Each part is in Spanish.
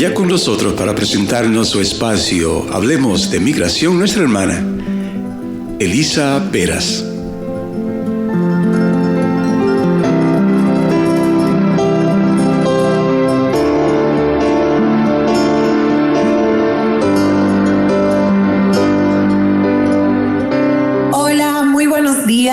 ya con nosotros para presentarnos su espacio Hablemos de Migración, nuestra hermana Elisa Peras.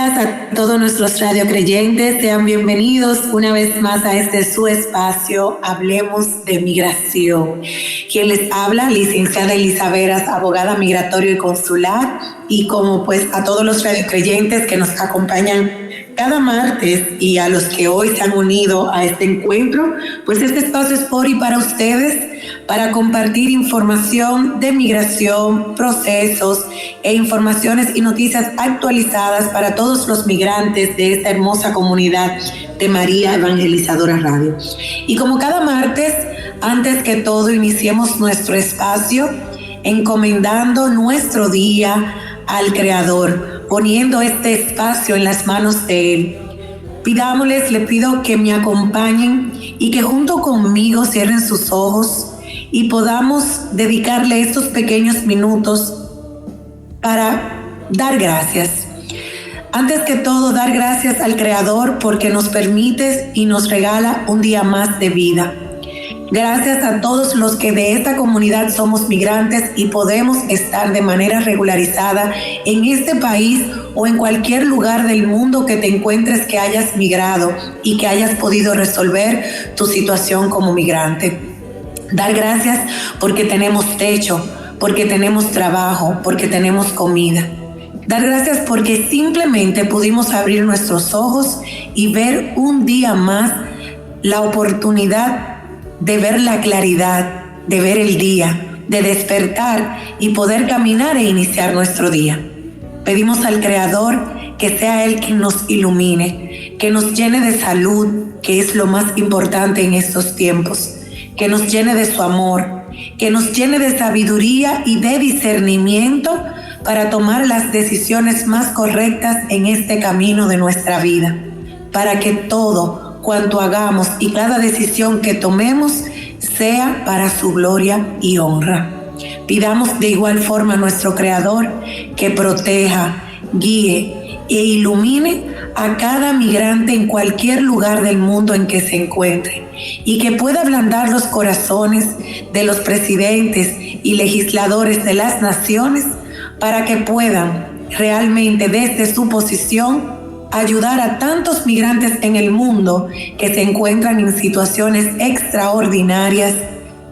A todos nuestros radiocreyentes, sean bienvenidos una vez más a este su espacio, Hablemos de Migración. Quien les habla, licenciada Elisa Peras, abogada migratorio y consular, y como pues a todos los radiocreyentes que nos acompañan cada martes y a los que hoy se han unido a este encuentro, pues este espacio es por y para ustedes, para compartir información de migración, procesos e informaciones y noticias actualizadas para todos los migrantes de esta hermosa comunidad de María Evangelizadora Radio. Y como cada martes, antes que todo, iniciemos nuestro espacio encomendando nuestro día al Creador, poniendo este espacio en las manos de Él. Les pido que me acompañen y que junto conmigo cierren sus ojos y podamos dedicarle estos pequeños minutos para dar gracias. Antes que todo, dar gracias al Creador porque nos permite y nos regala un día más de vida. Gracias a todos los que de esta comunidad somos migrantes y podemos estar de manera regularizada en este país o en cualquier lugar del mundo que te encuentres que hayas migrado y que hayas podido resolver tu situación como migrante. Dar gracias porque tenemos techo, porque tenemos trabajo, porque tenemos comida. Dar gracias porque simplemente pudimos abrir nuestros ojos y ver un día más la oportunidad de ver la claridad, de ver el día, de despertar y poder caminar e iniciar nuestro día. Pedimos al Creador que sea Él quien nos ilumine, que nos llene de salud, que es lo más importante en estos tiempos, que nos llene de su amor, que nos llene de sabiduría y de discernimiento para tomar las decisiones más correctas en este camino de nuestra vida, para que todo cuanto hagamos y cada decisión que tomemos sea para su gloria y honra. Pidamos de igual forma a nuestro Creador que proteja, guíe e ilumine a cada migrante en cualquier lugar del mundo en que se encuentre y que pueda ablandar los corazones de los presidentes y legisladores de las naciones para que puedan realmente desde su posición ayudar a tantos migrantes en el mundo que se encuentran en situaciones extraordinarias,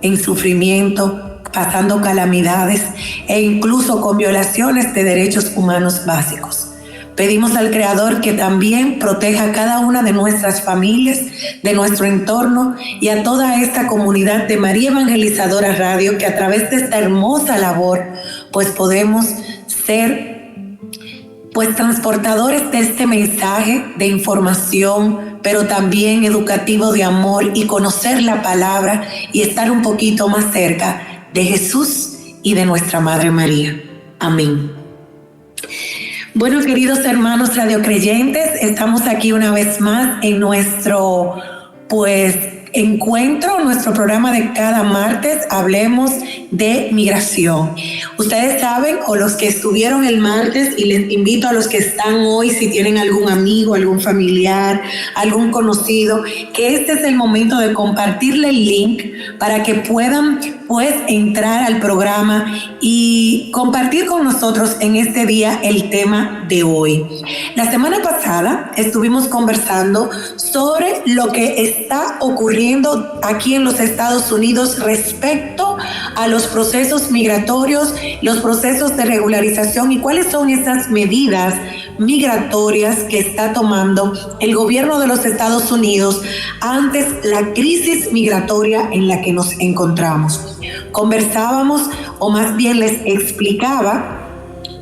en sufrimiento, pasando calamidades e incluso con violaciones de derechos humanos básicos. Pedimos al Creador que también proteja a cada una de nuestras familias, de nuestro entorno y a toda esta comunidad de María Evangelizadora Radio, que a través de esta hermosa labor pues podemos ser transportadores de este mensaje de información, pero también educativo de amor y conocer la palabra y estar un poquito más cerca de Jesús y de nuestra Madre María. Amén. Bueno, queridos hermanos radiocreyentes, estamos aquí una vez más en nuestro encuentro, nuestro programa de cada martes, Hablemos de Migración. Ustedes saben, o los que estuvieron el martes, y les invito a los que están hoy, si tienen algún amigo, algún familiar, algún conocido, que este es el momento de compartirle el link para que puedan entrar al programa y compartir con nosotros en este día el tema de hoy. La semana pasada estuvimos conversando sobre lo que está ocurriendo aquí en los Estados Unidos respecto a los procesos migratorios, los procesos de regularización y cuáles son esas medidas migratorias que está tomando el gobierno de los Estados Unidos ante la crisis migratoria en la que nos encontramos. Conversábamos, o más bien les explicaba,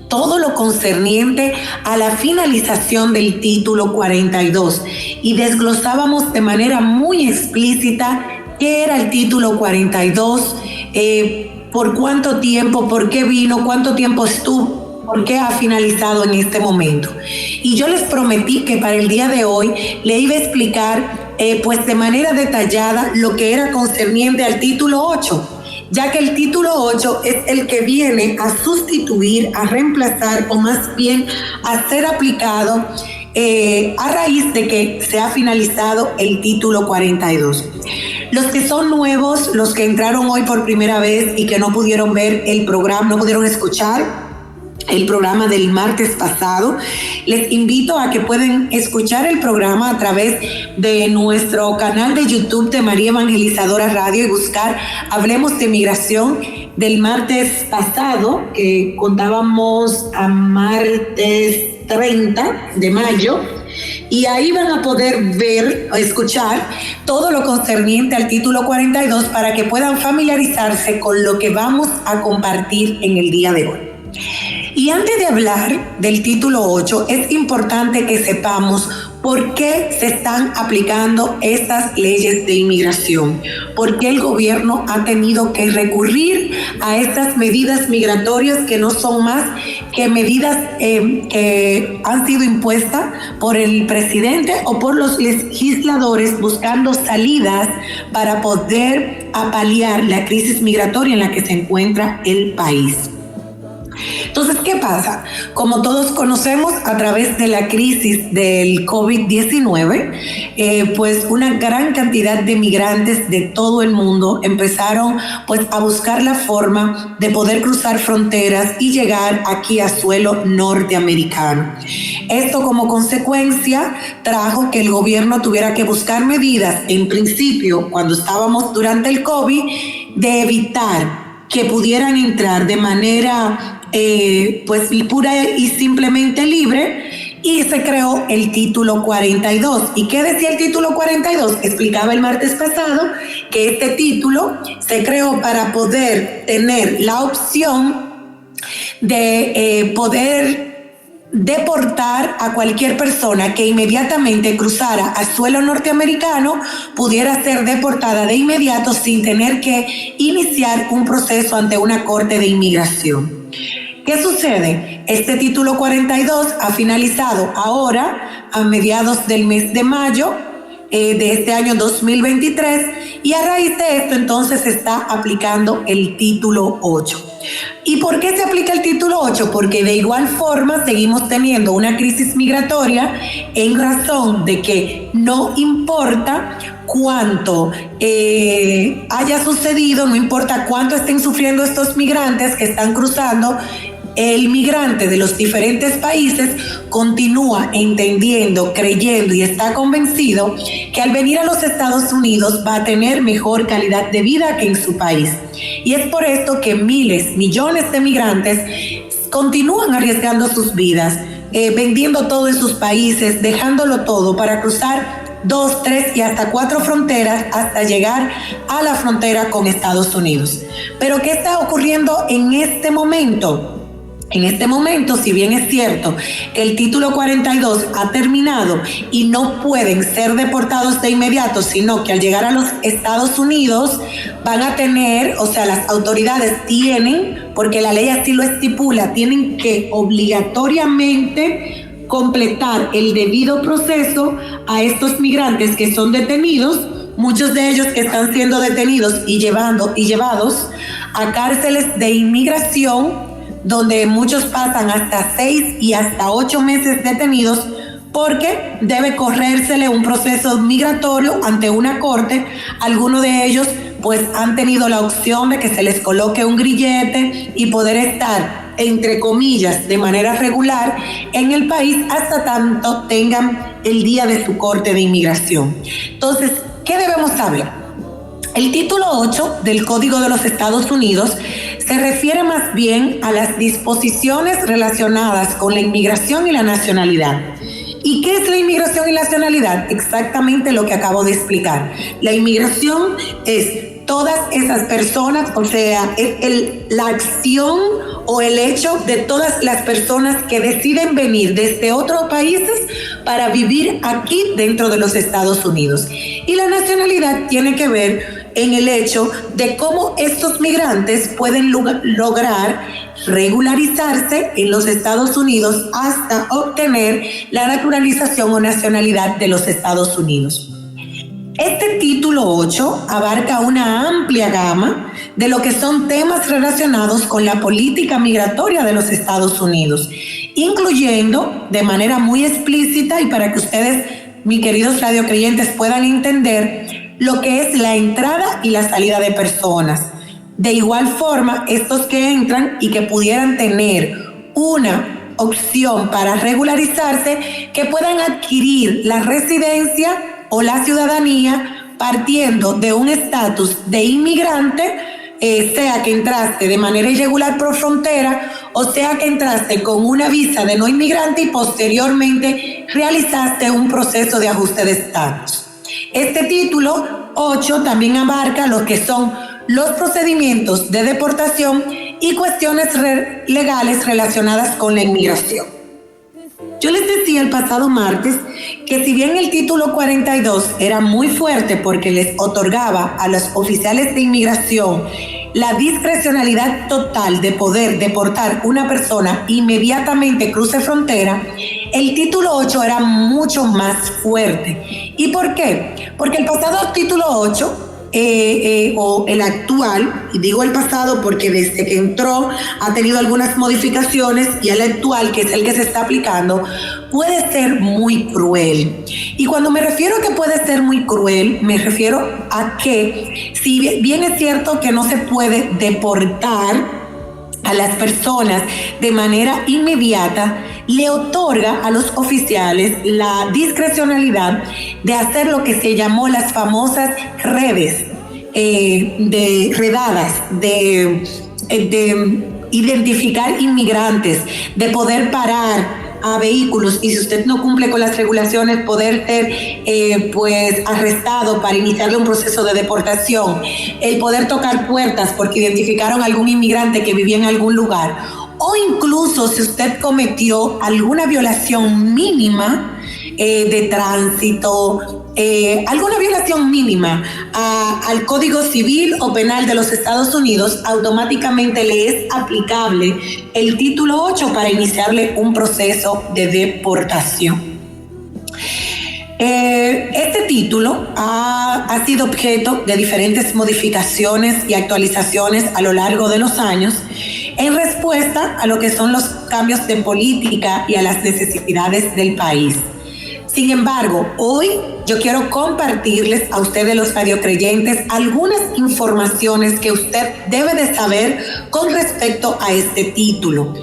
todo lo concerniente a la finalización del título 42 y desglosábamos de manera muy explícita qué era el título 42, por cuánto tiempo, por qué vino, cuánto tiempo estuvo, por qué ha finalizado en este momento. Y yo les prometí que para el día de hoy le iba a explicar pues de manera detallada lo que era concerniente al título 8, ya que el título 8 es el que viene a sustituir, a reemplazar o más bien a ser aplicado a raíz de que se ha finalizado el título 42. Los que son nuevos, los que entraron hoy por primera vez y que no pudieron ver el programa, no pudieron escuchar el programa del martes pasado, les invito a que pueden escuchar el programa a través de nuestro canal de YouTube de María Evangelizadora Radio y buscar Hablemos de Migración del martes pasado, que contábamos a martes 30 de mayo, y ahí van a poder ver, escuchar todo lo concerniente al título 42 para que puedan familiarizarse con lo que vamos a compartir en el día de hoy. Y antes de hablar del título 8, es importante que sepamos por qué se están aplicando estas leyes de inmigración, por qué el gobierno ha tenido que recurrir a estas medidas migratorias que no son más que medidas que han sido impuestas por el presidente o por los legisladores buscando salidas para poder paliar la crisis migratoria en la que se encuentra el país. Entonces, ¿qué pasa? Como todos conocemos, a través de la crisis del COVID-19, pues una gran cantidad de migrantes de todo el mundo empezaron pues a buscar la forma de poder cruzar fronteras y llegar aquí a suelo norteamericano. Esto como consecuencia trajo que el gobierno tuviera que buscar medidas, en principio, cuando estábamos durante el COVID, de evitar que pudieran entrar de manera pues pura y simplemente libre, y se creó el título 42. ¿Y qué decía el título 42? Explicaba el martes pasado que este título se creó para poder tener la opción de poder deportar a cualquier persona que inmediatamente cruzara a suelo norteamericano, pudiera ser deportada de inmediato sin tener que iniciar un proceso ante una corte de inmigración. ¿Qué sucede? Este título 42 ha finalizado ahora a mediados del mes de mayo de este año 2023, y a raíz de esto entonces se está aplicando el título 8. ¿Y por qué se aplica el título 8? Porque de igual forma seguimos teniendo una crisis migratoria en razón de que no importa cuánto haya sucedido, no importa cuánto estén sufriendo estos migrantes que están cruzando, el migrante de los diferentes países continúa entendiendo, creyendo y está convencido que al venir a los Estados Unidos va a tener mejor calidad de vida que en su país. Y es por esto que miles, millones de migrantes continúan arriesgando sus vidas, vendiendo todo en sus países, dejándolo todo para cruzar 2, 3 y hasta 4 fronteras hasta llegar a la frontera con Estados Unidos. Pero ¿qué está ocurriendo en este momento? En este momento, si bien es cierto que el título 42 ha terminado y no pueden ser deportados de inmediato, sino que al llegar a los Estados Unidos van a tener, o sea, las autoridades tienen, porque la ley así lo estipula, tienen que obligatoriamente completar el debido proceso a estos migrantes que son detenidos, muchos de ellos que están siendo detenidos y llevados a cárceles de inmigración, donde muchos pasan hasta 6 y hasta 8 meses detenidos, porque debe corrérsele un proceso migratorio ante una corte. Algunos de ellos pues han tenido la opción de que se les coloque un grillete y poder estar, entre comillas, de manera regular en el país hasta tanto tengan el día de su corte de inmigración. Entonces, ¿qué debemos saber? El título 8 del Código de los Estados Unidos se refiere más bien a las disposiciones relacionadas con la inmigración y la nacionalidad. ¿Y qué es la inmigración y la nacionalidad? Exactamente lo que acabo de explicar. La inmigración es todas esas personas, o sea, es la acción o el hecho de todas las personas que deciden venir desde otros países para vivir aquí dentro de los Estados Unidos. Y la nacionalidad tiene que ver en el hecho de cómo estos migrantes pueden lograr regularizarse en los Estados Unidos hasta obtener la naturalización o nacionalidad de los Estados Unidos. Este título 8 abarca una amplia gama de lo que son temas relacionados con la política migratoria de los Estados Unidos, incluyendo de manera muy explícita y para que ustedes, mis queridos radiocreyentes, puedan entender lo que es la entrada y la salida de personas. De igual forma, estos que entran y que pudieran tener una opción para regularizarse, que puedan adquirir la residencia o la ciudadanía partiendo de un estatus de inmigrante, sea que entraste de manera irregular por frontera o sea que entraste con una visa de no inmigrante y posteriormente realizaste un proceso de ajuste de estatus. Este título 8 también abarca lo que son los procedimientos de deportación y cuestiones legales relacionadas con la inmigración. Yo les decía el pasado martes que si bien el título 42 era muy fuerte porque les otorgaba a los oficiales de inmigración la discrecionalidad total de poder deportar una persona inmediatamente cruce frontera, el título 8 era mucho más fuerte. ¿Y por qué? Porque el pasado título 8 o el actual, y digo el pasado porque desde que entró ha tenido algunas modificaciones, y el actual, que es el que se está aplicando, puede ser muy cruel. Y cuando me refiero a que puede ser muy cruel, me refiero a que si bien es cierto que no se puede deportar a las personas de manera inmediata, le otorga a los oficiales la discrecionalidad de hacer lo que se llamó las famosas redes de redadas, de identificar inmigrantes, de poder parar a vehículos y si usted no cumple con las regulaciones poder ser arrestado para iniciarle un proceso de deportación, el poder tocar puertas porque identificaron a algún inmigrante que vivía en algún lugar, o incluso si usted cometió alguna violación mínima de tránsito, alguna violación mínima al Código Civil o Penal de los Estados Unidos, automáticamente le es aplicable el título 8 para iniciarle un proceso de deportación. Este título ha sido objeto de diferentes modificaciones y actualizaciones a lo largo de los años en respuesta a lo que son los cambios de política y a las necesidades del país. Sin embargo, hoy yo quiero compartirles a ustedes los radiocreyentes algunas informaciones que usted debe de saber con respecto a este título,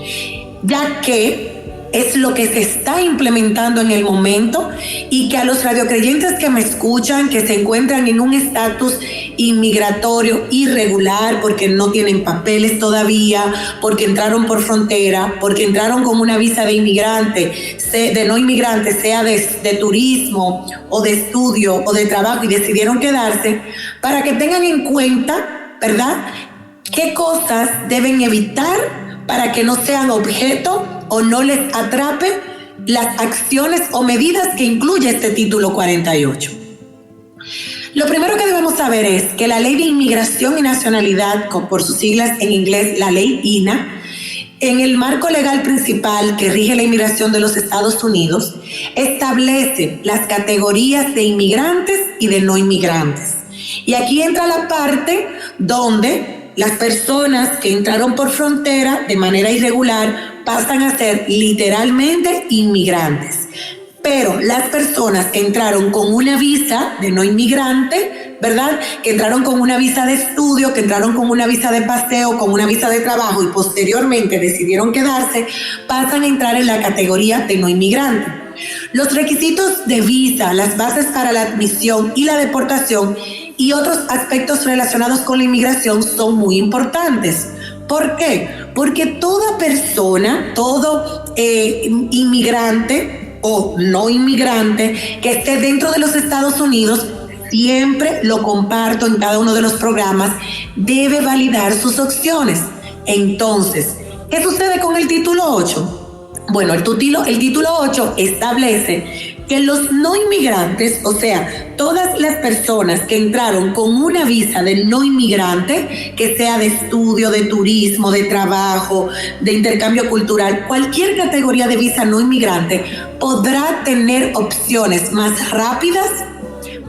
ya que es lo que se está implementando en el momento y que a los radiocreyentes que me escuchan, que se encuentran en un estatus inmigratorio irregular porque no tienen papeles todavía, porque entraron por frontera, porque entraron con una visa de inmigrante, de no inmigrante, sea de turismo o de estudio o de trabajo y decidieron quedarse, para que tengan en cuenta, ¿verdad?, qué cosas deben evitar para que no sean objeto o no les atrape las acciones o medidas que incluye este título 48. Lo primero que debemos saber es que la Ley de Inmigración y Nacionalidad, por sus siglas en inglés, la Ley INA, en el marco legal principal que rige la inmigración de los Estados Unidos, establece las categorías de inmigrantes y de no inmigrantes. Y aquí entra la parte donde las personas que entraron por frontera de manera irregular pasan a ser literalmente inmigrantes. Pero las personas que entraron con una visa de no inmigrante, ¿verdad?, que entraron con una visa de estudio, que entraron con una visa de paseo, con una visa de trabajo y posteriormente decidieron quedarse, pasan a entrar en la categoría de no inmigrante. Los requisitos de visa, las bases para la admisión y la deportación y otros aspectos relacionados con la inmigración son muy importantes. ¿Por qué? Porque toda persona, todo inmigrante o no inmigrante que esté dentro de los Estados Unidos, siempre lo comparto en cada uno de los programas, debe validar sus opciones. Entonces, ¿qué sucede con el título 8? Bueno, el título 8 establece que los no inmigrantes, o sea, todas las personas que entraron con una visa de no inmigrante, que sea de estudio, de turismo, de trabajo, de intercambio cultural, cualquier categoría de visa no inmigrante, podrá tener opciones más rápidas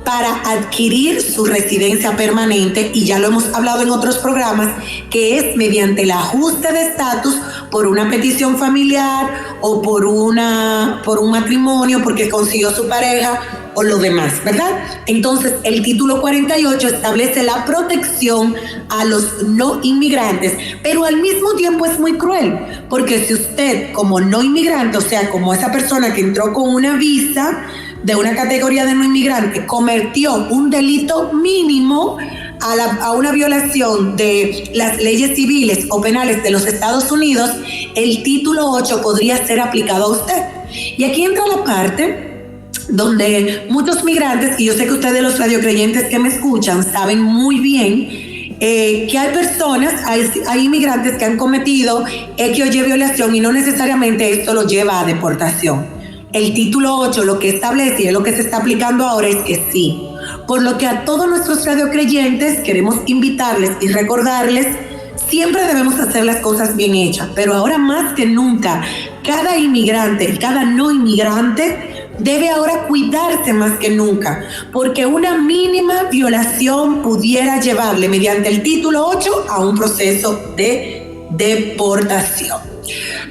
para adquirir su residencia permanente, y ya lo hemos hablado en otros programas, que es mediante el ajuste de estatus por una petición familiar o por un matrimonio, porque consiguió su pareja o lo demás, ¿verdad? Entonces, el título 48 establece la protección a los no inmigrantes, pero al mismo tiempo es muy cruel, porque si usted como no inmigrante, o sea, como esa persona que entró con una visa de una categoría de no inmigrante, cometió un delito mínimo a una violación de las leyes civiles o penales de los Estados Unidos, el título 8 podría ser aplicado a usted. Y aquí entra la parte donde muchos migrantes, y yo sé que ustedes los radiocreyentes que me escuchan saben muy bien que hay personas, hay inmigrantes que han cometido X o Y violación y no necesariamente esto lo lleva a deportación. El título 8 lo que establece y es lo que se está aplicando ahora es que sí. Por lo que a todos nuestros radiocreyentes queremos invitarles y recordarles, siempre debemos hacer las cosas bien hechas, pero ahora más que nunca, cada inmigrante y cada no inmigrante debe ahora cuidarse más que nunca, porque una mínima violación pudiera llevarle mediante el título 8 a un proceso de deportación.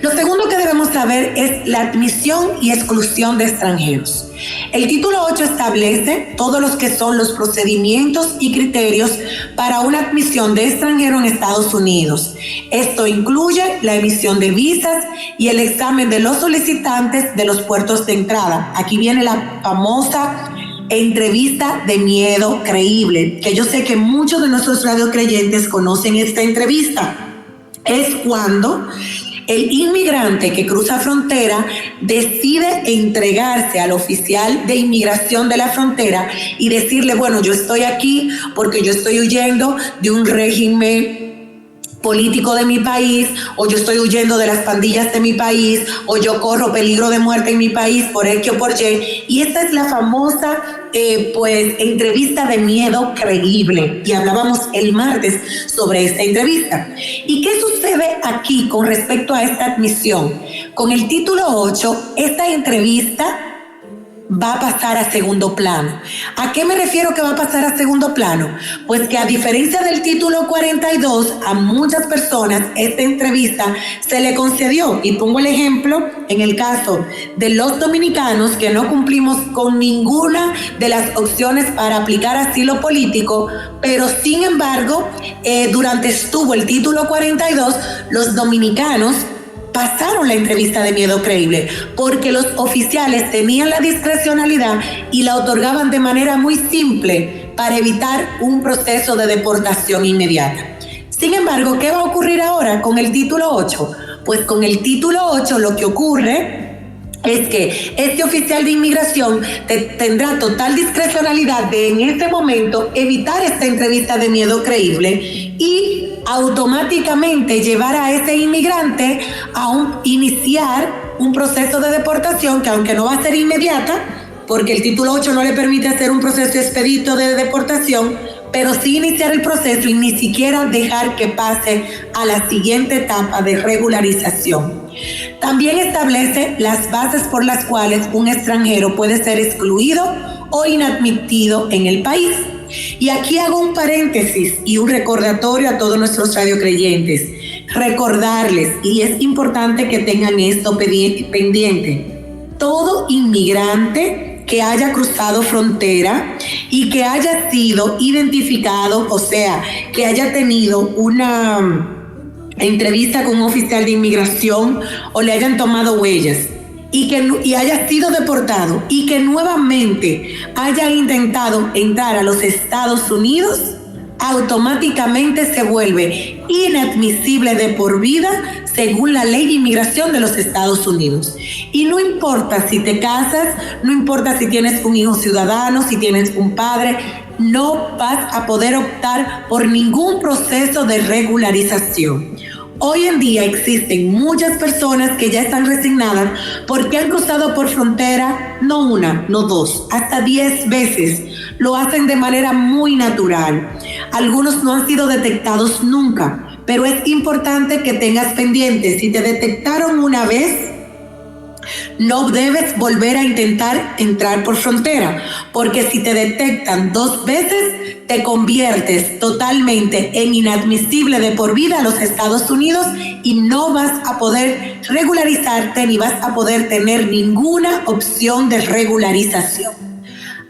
Lo segundo que debemos saber es la admisión y exclusión de extranjeros. El título 8 establece todos los que son los procedimientos y criterios para una admisión de extranjero en Estados Unidos. Esto incluye la emisión de visas y el examen de los solicitantes de los puertos de entrada. Aquí viene la famosa entrevista de miedo creíble, que yo sé que muchos de nuestros radiocreyentes conocen esta entrevista. Es cuando el inmigrante que cruza frontera decide entregarse al oficial de inmigración de la frontera y decirle, bueno, yo estoy aquí porque yo estoy huyendo de un régimen político de mi país, o yo estoy huyendo de las pandillas de mi país, o yo corro peligro de muerte en mi país por X o por Y. Y esta es la famosa entrevista de miedo creíble, y hablábamos el martes sobre esta entrevista. ¿Y qué sucede aquí con respecto a esta admisión? Con el título 8, esta entrevista va a pasar a segundo plano. ¿A qué me refiero que va a pasar a segundo plano? Pues que a diferencia del título 42, a muchas personas esta entrevista se le concedió. Y pongo el ejemplo en el caso de los dominicanos que no cumplimos con ninguna de las opciones para aplicar asilo político, pero sin embargo, durante estuvo el título 42, los dominicanos pasaron la entrevista de miedo creíble porque los oficiales tenían la discrecionalidad y la otorgaban de manera muy simple para evitar un proceso de deportación inmediata. Sin embargo, ¿qué va a ocurrir ahora con el título 8? Pues con el título 8 lo que ocurre es que este oficial de inmigración tendrá total discrecionalidad de en este momento evitar esta entrevista de miedo creíble y automáticamente llevar a ese inmigrante a iniciar un proceso de deportación que, aunque no va a ser inmediata, porque el título 8 no le permite hacer un proceso expedito de deportación, pero sí iniciar el proceso y ni siquiera dejar que pase a la siguiente etapa de regularización. También establece las bases por las cuales un extranjero puede ser excluido o inadmitido en el país. Y aquí hago un paréntesis y un recordatorio a todos nuestros radiocreyentes. Recordarles, y es importante que tengan esto pendiente, todo inmigrante que haya cruzado frontera y que haya sido identificado, o sea, que haya tenido una entrevista con un oficial de inmigración o le hayan tomado huellas y haya sido deportado y que nuevamente haya intentado entrar a los Estados Unidos, automáticamente se vuelve inadmisible de por vida según la ley de inmigración de los Estados Unidos. Y no importa si te casas, no importa si tienes un hijo ciudadano, si tienes un padre, no vas a poder optar por ningún proceso de regularización. Hoy en día existen muchas personas que ya están resignadas porque han cruzado por frontera no una, no dos, hasta 10 veces. Lo hacen de manera muy natural. Algunos no han sido detectados nunca, pero es importante que tengas pendiente. Si te detectaron una vez, No debes volver a intentar entrar por frontera, porque si te detectan 2 veces, te conviertes totalmente en inadmisible de por vida a los Estados Unidos y no vas a poder regularizarte ni vas a poder tener ninguna opción de regularización.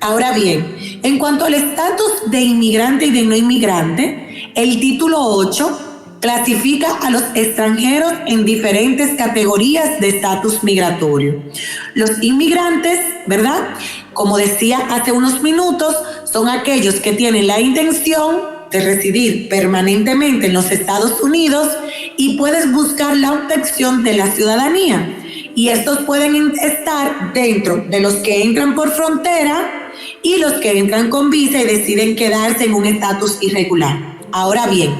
Ahora bien, en cuanto al estatus de inmigrante y de no inmigrante, el título 8 clasifica a los extranjeros en diferentes categorías de estatus migratorio. Los inmigrantes, ¿verdad? Como decía hace unos minutos, son aquellos que tienen la intención de residir permanentemente en los Estados Unidos y puedes buscar la obtención de la ciudadanía. Y estos pueden estar dentro de los que entran por frontera y los que entran con visa y deciden quedarse en un estatus irregular. Ahora bien,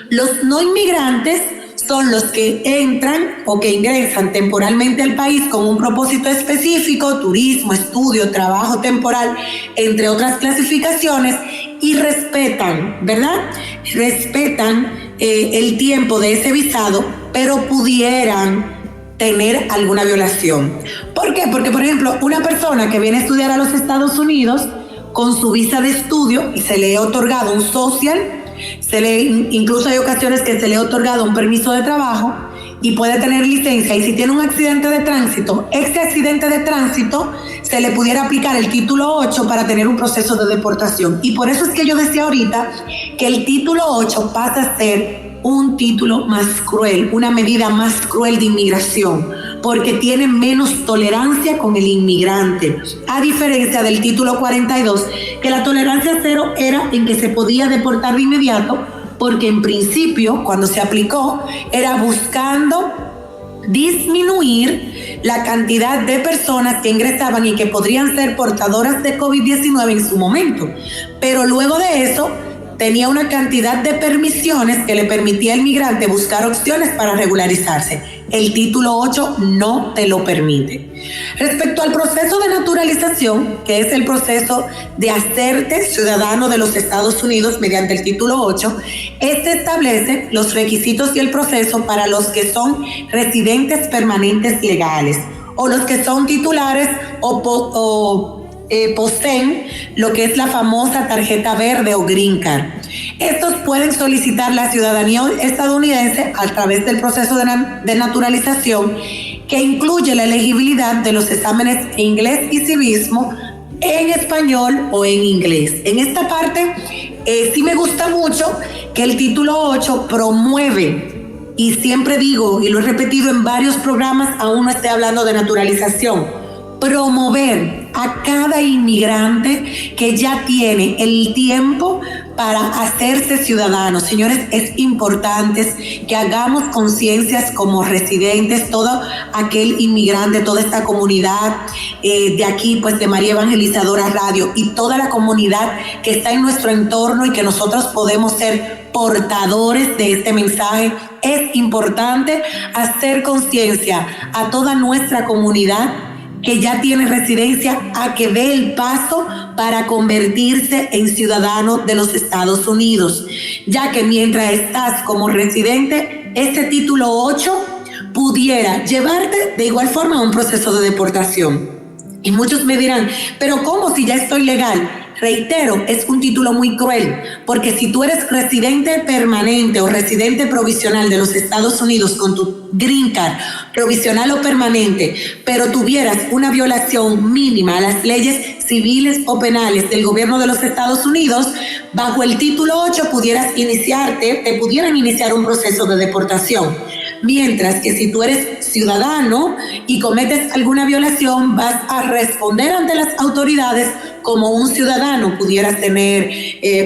los no inmigrantes son los que entran o que ingresan temporalmente al país con un propósito específico, turismo, estudio, trabajo temporal, entre otras clasificaciones, y respetan, ¿verdad? Respetan el tiempo de ese visado, pero pudieran tener alguna violación. ¿Por qué? Porque, por ejemplo, una persona que viene a estudiar a los Estados Unidos con su visa de estudio y se le ha otorgado un social, incluso hay ocasiones que se le ha otorgado un permiso de trabajo y puede tener licencia, y si tiene un accidente de tránsito, ese accidente de tránsito se le pudiera aplicar el título 8 para tener un proceso de deportación. Y por eso es que yo decía ahorita que el título 8 pasa a ser un título más cruel, una medida más cruel de inmigración, porque tiene menos tolerancia con el inmigrante, a diferencia del título 42, que la tolerancia cero era en que se podía deportar de inmediato, porque en principio, cuando se aplicó, era buscando disminuir la cantidad de personas que ingresaban y que podrían ser portadoras de COVID-19 en su momento. Pero luego de eso, tenía una cantidad de permisiones que le permitía al migrante buscar opciones para regularizarse. El título 8 no te lo permite. Respecto al proceso de naturalización, que es el proceso de hacerte ciudadano de los Estados Unidos mediante el título 8, este establece los requisitos y el proceso para los que son residentes permanentes legales o los que son titulares poseen lo que es la famosa tarjeta verde o green card. Estos pueden solicitar la ciudadanía estadounidense a través del proceso de naturalización, que incluye la elegibilidad de los exámenes en inglés y civismo, en español o en inglés. En esta parte sí me gusta mucho que el título 8 promueve, y siempre digo, y lo he repetido en varios programas, aún no estoy hablando de naturalización, promover a cada inmigrante que ya tiene el tiempo para hacerse ciudadanos. Señores, es importante que hagamos conciencias como residentes, todo aquel inmigrante, toda esta comunidad de aquí, pues de María Evangelizadora Radio, y toda la comunidad que está en nuestro entorno y que nosotros podemos ser portadores de este mensaje. Es importante hacer conciencia a toda nuestra comunidad que ya tiene residencia a que dé el paso para convertirse en ciudadano de los Estados Unidos, ya que mientras estás como residente, este título 8 pudiera llevarte de igual forma a un proceso de deportación. Y muchos me dirán, pero ¿cómo si ya estoy legal? Reitero, es un título muy cruel, porque si tú eres residente permanente o residente provisional de los Estados Unidos con tu green card, provisional o permanente, pero tuvieras una violación mínima a las leyes civiles o penales del gobierno de los Estados Unidos, bajo el título 8 te pudieran iniciar un proceso de deportación. Mientras que si tú eres ciudadano y cometes alguna violación, vas a responder ante las autoridades como un ciudadano. Pudieras tener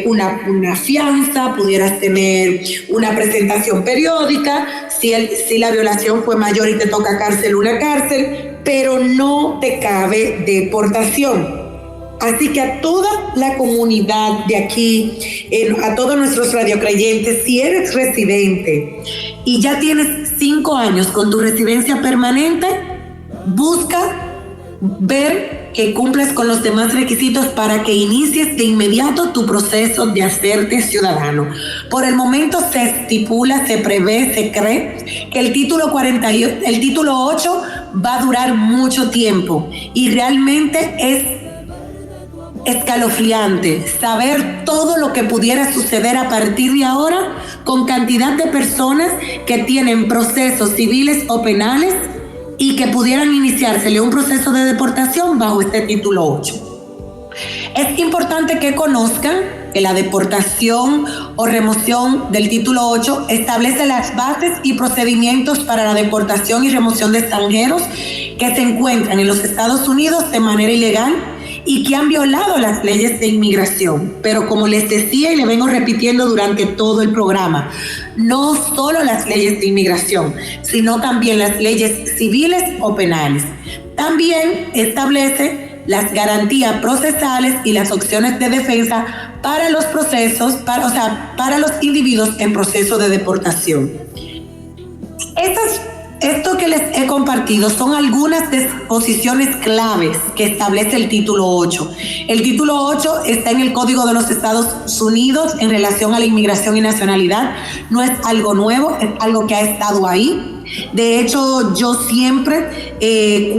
una fianza, pudieras tener una presentación periódica, si la violación fue mayor y te toca cárcel, una cárcel, pero no te cabe deportación. Así que a toda la comunidad de aquí, a todos nuestros radiocreyentes, si eres residente y ya tienes 5 años con tu residencia permanente, busca ver que cumples con los demás requisitos para que inicies de inmediato tu proceso de hacerte ciudadano. Por el momento se estipula, se prevé, se cree que el título 8 va a durar mucho tiempo y realmente es escalofriante saber todo lo que pudiera suceder a partir de ahora con cantidad de personas que tienen procesos civiles o penales y que pudieran iniciársele un proceso de deportación bajo este título 8. Es importante que conozcan que la deportación o remoción del título 8 establece las bases y procedimientos para la deportación y remoción de extranjeros que se encuentran en los Estados Unidos de manera ilegal y que han violado las leyes de inmigración. Pero como les decía y le vengo repitiendo durante todo el programa, no solo las leyes de inmigración, sino también las leyes civiles o penales. También establece las garantías procesales y las opciones de defensa para los procesos, para los individuos en proceso de deportación. Esto que les he compartido son algunas disposiciones claves que establece el título 8. El título 8 está en el Código de los Estados Unidos en relación a la inmigración y nacionalidad. No es algo nuevo, es algo que ha estado ahí. De hecho, yo siempre,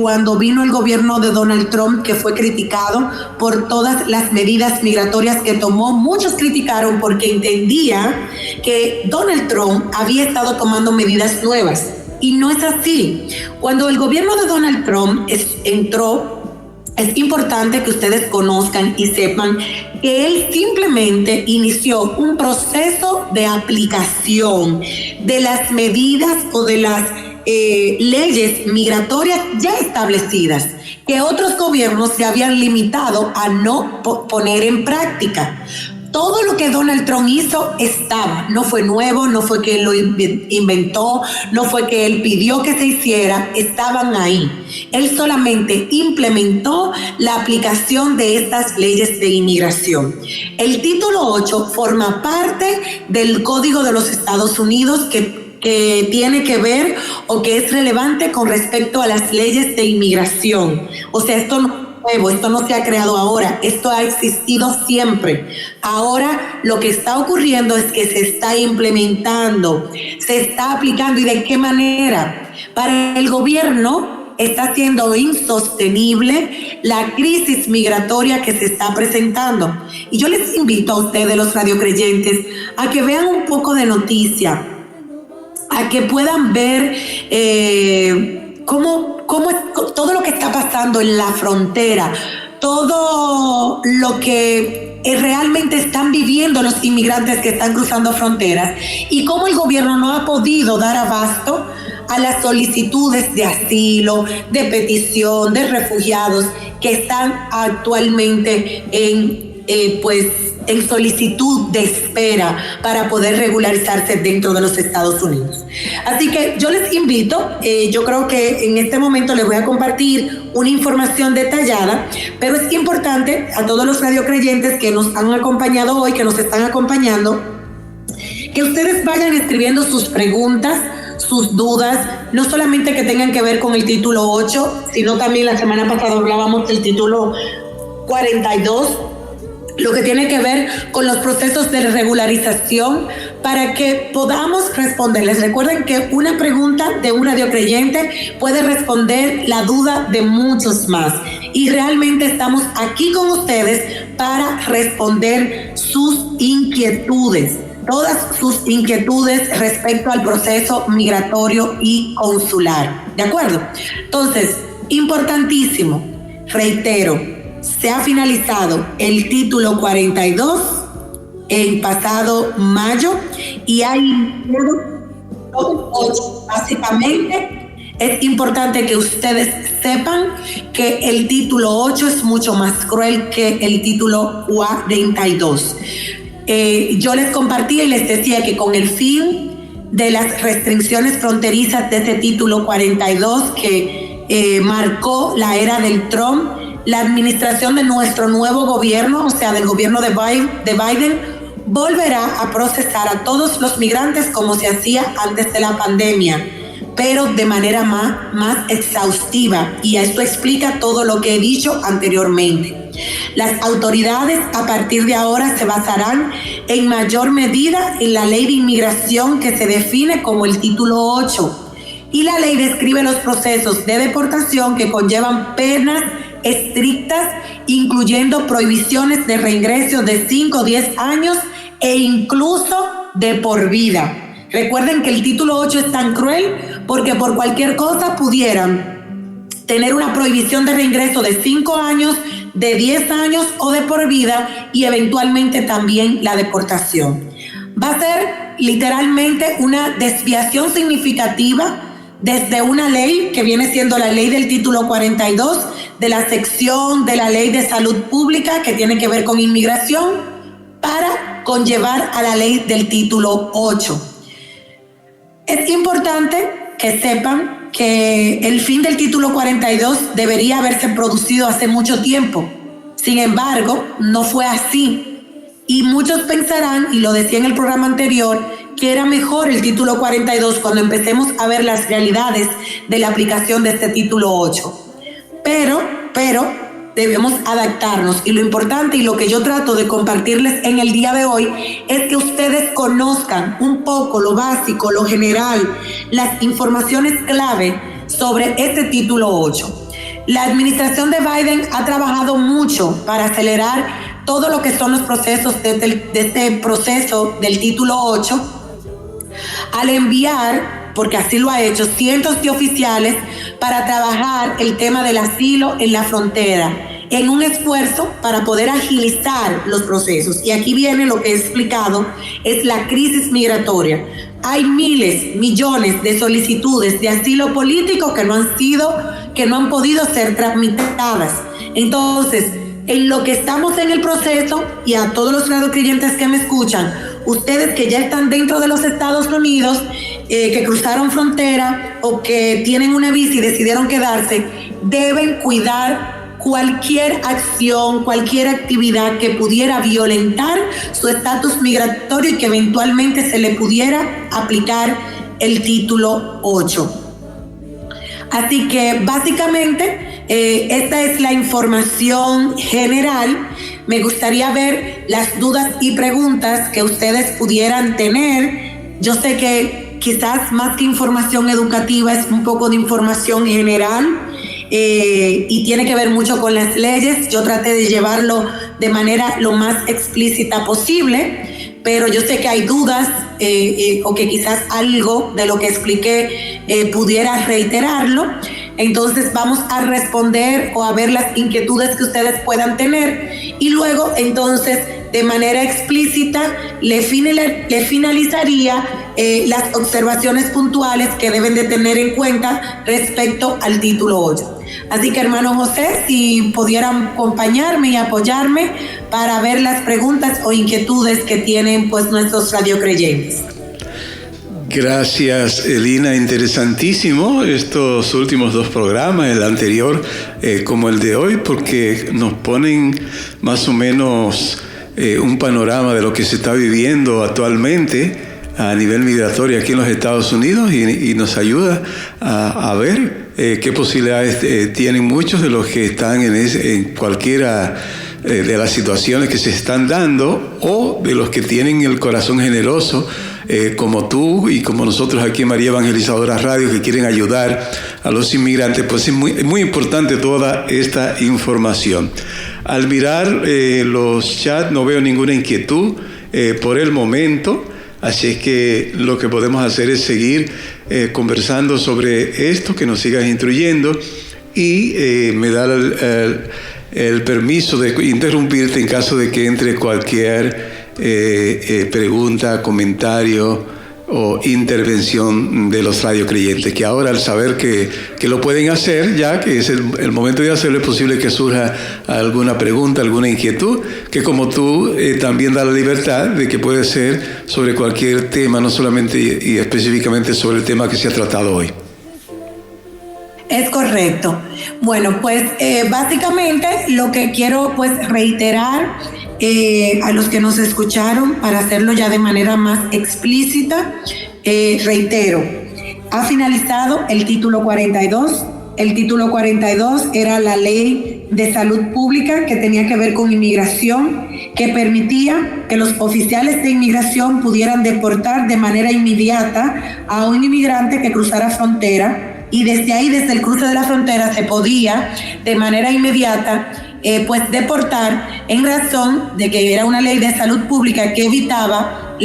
cuando vino el gobierno de Donald Trump, que fue criticado por todas las medidas migratorias que tomó, muchos criticaron porque entendían que Donald Trump había estado tomando medidas nuevas. Y no es así. Cuando el gobierno de Donald Trump entró, es importante que ustedes conozcan y sepan que él simplemente inició un proceso de aplicación de las medidas o de las leyes migratorias ya establecidas, que otros gobiernos se habían limitado a no poner en práctica. Todo lo que Donald Trump hizo estaba, no fue nuevo, no fue que él lo inventó, no fue que él pidió que se hiciera, estaban ahí. Él solamente implementó la aplicación de estas leyes de inmigración. El título 8 forma parte del Código de los Estados Unidos que tiene que ver o que es relevante con respecto a las leyes de inmigración. O sea, esto no se ha creado ahora, esto ha existido siempre. Ahora lo que está ocurriendo es que se está implementando, se está aplicando. ¿Y de qué manera? Para el gobierno está siendo insostenible la crisis migratoria que se está presentando. Y yo les invito a ustedes, los radiocreyentes, a que vean un poco de noticia, a que puedan ver cómo es todo lo que está pasando en la frontera, todo lo que realmente están viviendo los inmigrantes que están cruzando fronteras y cómo el gobierno no ha podido dar abasto a las solicitudes de asilo, de petición, de refugiados que están actualmente en solicitud de espera para poder regularizarse dentro de los Estados Unidos. Así que yo les invito, yo creo que en este momento les voy a compartir una información detallada, pero es importante a todos los radiocreyentes que nos han acompañado hoy, que nos están acompañando, que ustedes vayan escribiendo sus preguntas, sus dudas, no solamente que tengan que ver con el título 8, sino también la semana pasada hablábamos del título 42, lo que tiene que ver con los procesos de regularización para que podamos responderles. Recuerden que una pregunta de un radiocreyente puede responder la duda de muchos más. Y realmente estamos aquí con ustedes para responder sus inquietudes, todas sus inquietudes respecto al proceso migratorio y consular. ¿De acuerdo? Entonces, importantísimo, reitero, se ha finalizado el título 42 el pasado mayo y hay 8. Básicamente es importante que ustedes sepan que el título 8 es mucho más cruel que el título 42. Yo les compartí y les decía que con el fin de las restricciones fronterizas de ese título 42 que marcó la era del Trump, la administración de nuestro nuevo gobierno, o sea, del gobierno de Biden, volverá a procesar a todos los migrantes como se hacía antes de la pandemia, pero de manera más exhaustiva, y esto explica todo lo que he dicho anteriormente. Las autoridades a partir de ahora se basarán en mayor medida en la ley de inmigración, que se define como el título 8, y la ley describe los procesos de deportación que conllevan penas estrictas, incluyendo prohibiciones de reingreso de 5 o 10 años e incluso de por vida. Recuerden que el título 8 es tan cruel porque por cualquier cosa pudieran tener una prohibición de reingreso de 5 años, de 10 años o de por vida, y eventualmente también la deportación. Va a ser literalmente una desviación significativa desde una ley que viene siendo la ley del título 42 de la sección de la ley de salud pública que tiene que ver con inmigración, para conllevar a la ley del título 8. Es importante que sepan que el fin del título 42 debería haberse producido hace mucho tiempo. Sin embargo, no fue así. Y muchos pensarán, y lo decía en el programa anterior, que era mejor el título 42 cuando empecemos a ver las realidades de la aplicación de este título 8. Pero debemos adaptarnos, y lo importante y lo que yo trato de compartirles en el día de hoy es que ustedes conozcan un poco lo básico, lo general, las informaciones clave sobre este título 8. La administración de Biden ha trabajado mucho para acelerar todo lo que son los procesos de este proceso del título 8, al enviar, porque así lo ha hecho, cientos de oficiales para trabajar el tema del asilo en la frontera, en un esfuerzo para poder agilizar los procesos. Y aquí viene lo que he explicado, es la crisis migratoria. Hay miles, millones de solicitudes de asilo político que no han podido ser tramitadas. Entonces, en lo que estamos en el proceso, y a todos los radiocreyentes que me escuchan, ustedes que ya están dentro de los Estados Unidos, que cruzaron frontera o que tienen una visa y decidieron quedarse, deben cuidar cualquier acción, cualquier actividad que pudiera violentar su estatus migratorio y que eventualmente se le pudiera aplicar el título 8. Así que básicamente esta es la información general. Me gustaría ver las dudas y preguntas que ustedes pudieran tener. Yo sé que quizás más que información educativa es un poco de información general y tiene que ver mucho con las leyes. Yo traté de llevarlo de manera lo más explícita posible, pero yo sé que hay dudas o que quizás algo de lo que expliqué pudiera reiterarlo. Entonces vamos a responder o a ver las inquietudes que ustedes puedan tener, y luego entonces de manera explícita le finalizaría las observaciones puntuales que deben de tener en cuenta respecto al título 8. Así que, hermano José, si pudieran acompañarme y apoyarme para ver las preguntas o inquietudes que tienen pues nuestros radiocreyentes. Gracias, Elina. Interesantísimo estos últimos dos programas, el anterior como el de hoy, porque nos ponen más o menos un panorama de lo que se está viviendo actualmente a nivel migratorio aquí en los Estados Unidos, y nos ayuda a ver qué posibilidades tienen muchos de los que están en cualquiera de las situaciones que se están dando, o de los que tienen el corazón generoso, como tú y como nosotros aquí en María Evangelizadora Radio, que quieren ayudar a los inmigrantes. Pues es muy importante toda esta información. Al mirar los chats no veo ninguna inquietud por el momento, así es que lo que podemos hacer es seguir conversando sobre esto, que nos sigas instruyendo, y me da el permiso de interrumpirte en caso de que entre cualquier pregunta, comentario o intervención de los radiocreyentes, que ahora, al saber que lo pueden hacer, ya que es el momento de hacerlo, es posible que surja alguna pregunta, alguna inquietud, que como tú también da la libertad de que puede ser sobre cualquier tema, no solamente y específicamente sobre el tema que se ha tratado hoy. Es correcto. Bueno, pues básicamente lo que quiero pues reiterar a los que nos escucharon, para hacerlo ya de manera más explícita, reitero, Ha finalizado el título 42. El título 42 era la ley de salud pública que tenía que ver con inmigración, que permitía que los oficiales de inmigración pudieran deportar de manera inmediata a un inmigrante que cruzara frontera, y desde ahí, desde el cruce de la frontera, se podía de manera inmediata pues deportar, en razón de que era una ley de salud pública que evitaba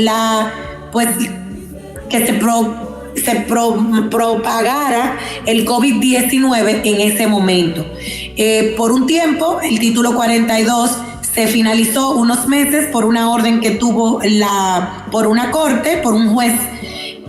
que se propagara el COVID-19 en ese momento. Por un tiempo, el título 42 se finalizó unos meses por una orden que tuvo por una corte, por un juez,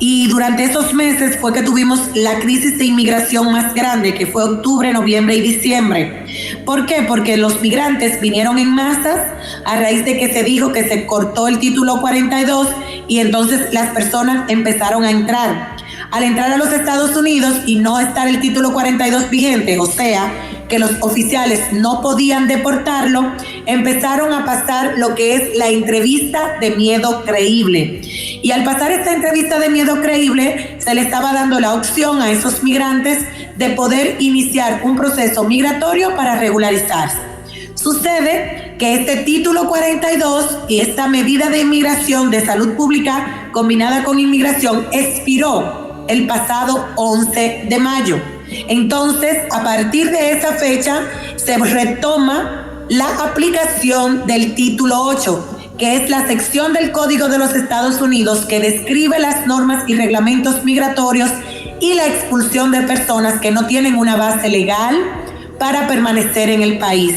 y durante esos meses fue que tuvimos la crisis de inmigración más grande, que fue octubre, noviembre y diciembre. ¿Por qué? Porque los migrantes vinieron en masas a raíz de que se dijo que se cortó el título 42, y entonces las personas empezaron a entrar. Al entrar a los Estados Unidos y no estar el título 42 vigente, o sea, que los oficiales no podían deportarlo, empezaron a pasar lo que es la entrevista de miedo creíble. Y al pasar esta entrevista de miedo creíble, se le estaba dando la opción a esos migrantes de poder iniciar un proceso migratorio para regularizarse. Sucede que este título 42 y esta medida de inmigración de salud pública combinada con inmigración expiró el pasado 11 de mayo. Entonces, a partir de esa fecha, se retoma la aplicación del título 8, que es la sección del Código de los Estados Unidos que describe las normas y reglamentos migratorios y la expulsión de personas que no tienen una base legal para permanecer en el país.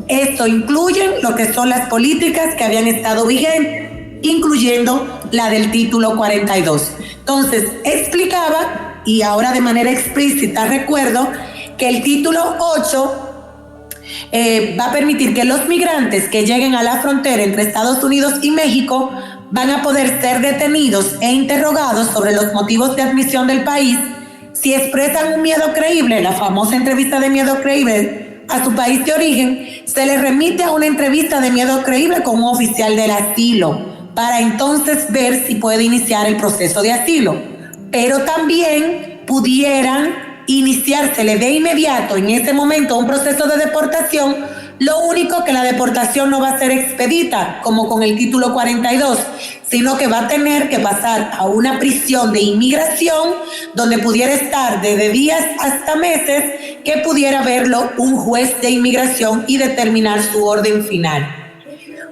Esto incluye lo que son las políticas que habían estado vigentes, incluyendo la del título 42. Entonces, explicaba, y ahora de manera explícita recuerdo, que el título 8 va a permitir que los migrantes que lleguen a la frontera entre Estados Unidos y México van a poder ser detenidos e interrogados sobre los motivos de admisión del país. Si expresan un miedo creíble, la famosa entrevista de miedo creíble a su país de origen, se les remite a una entrevista de miedo creíble con un oficial del asilo, para entonces ver si puede iniciar el proceso de asilo. Pero también pudieran iniciársele de inmediato en ese momento un proceso de deportación, lo único que la deportación no va a ser expedita como con el título 42, sino que va a tener que pasar a una prisión de inmigración donde pudiera estar desde días hasta meses, que pudiera verlo un juez de inmigración y determinar su orden final.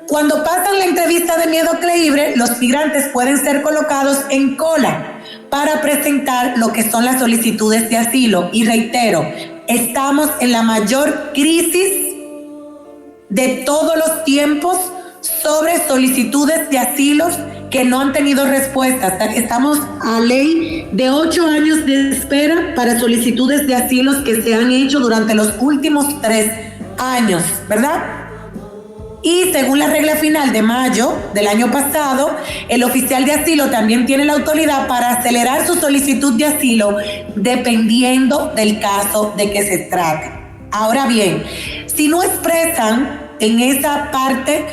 Cuando pasan la entrevista de miedo creíble, los migrantes pueden ser colocados en cola para presentar lo que son las solicitudes de asilo. Y reitero, estamos en la mayor crisis de todos los tiempos sobre solicitudes de asilos que no han tenido respuesta. Estamos a ley de 8 años de espera para solicitudes de asilos que se han hecho durante los últimos 3 años, ¿verdad? Y según la regla final de mayo del año pasado, el oficial de asilo también tiene la autoridad para acelerar su solicitud de asilo dependiendo del caso de que se trate. Ahora bien, si no expresan en esa parte,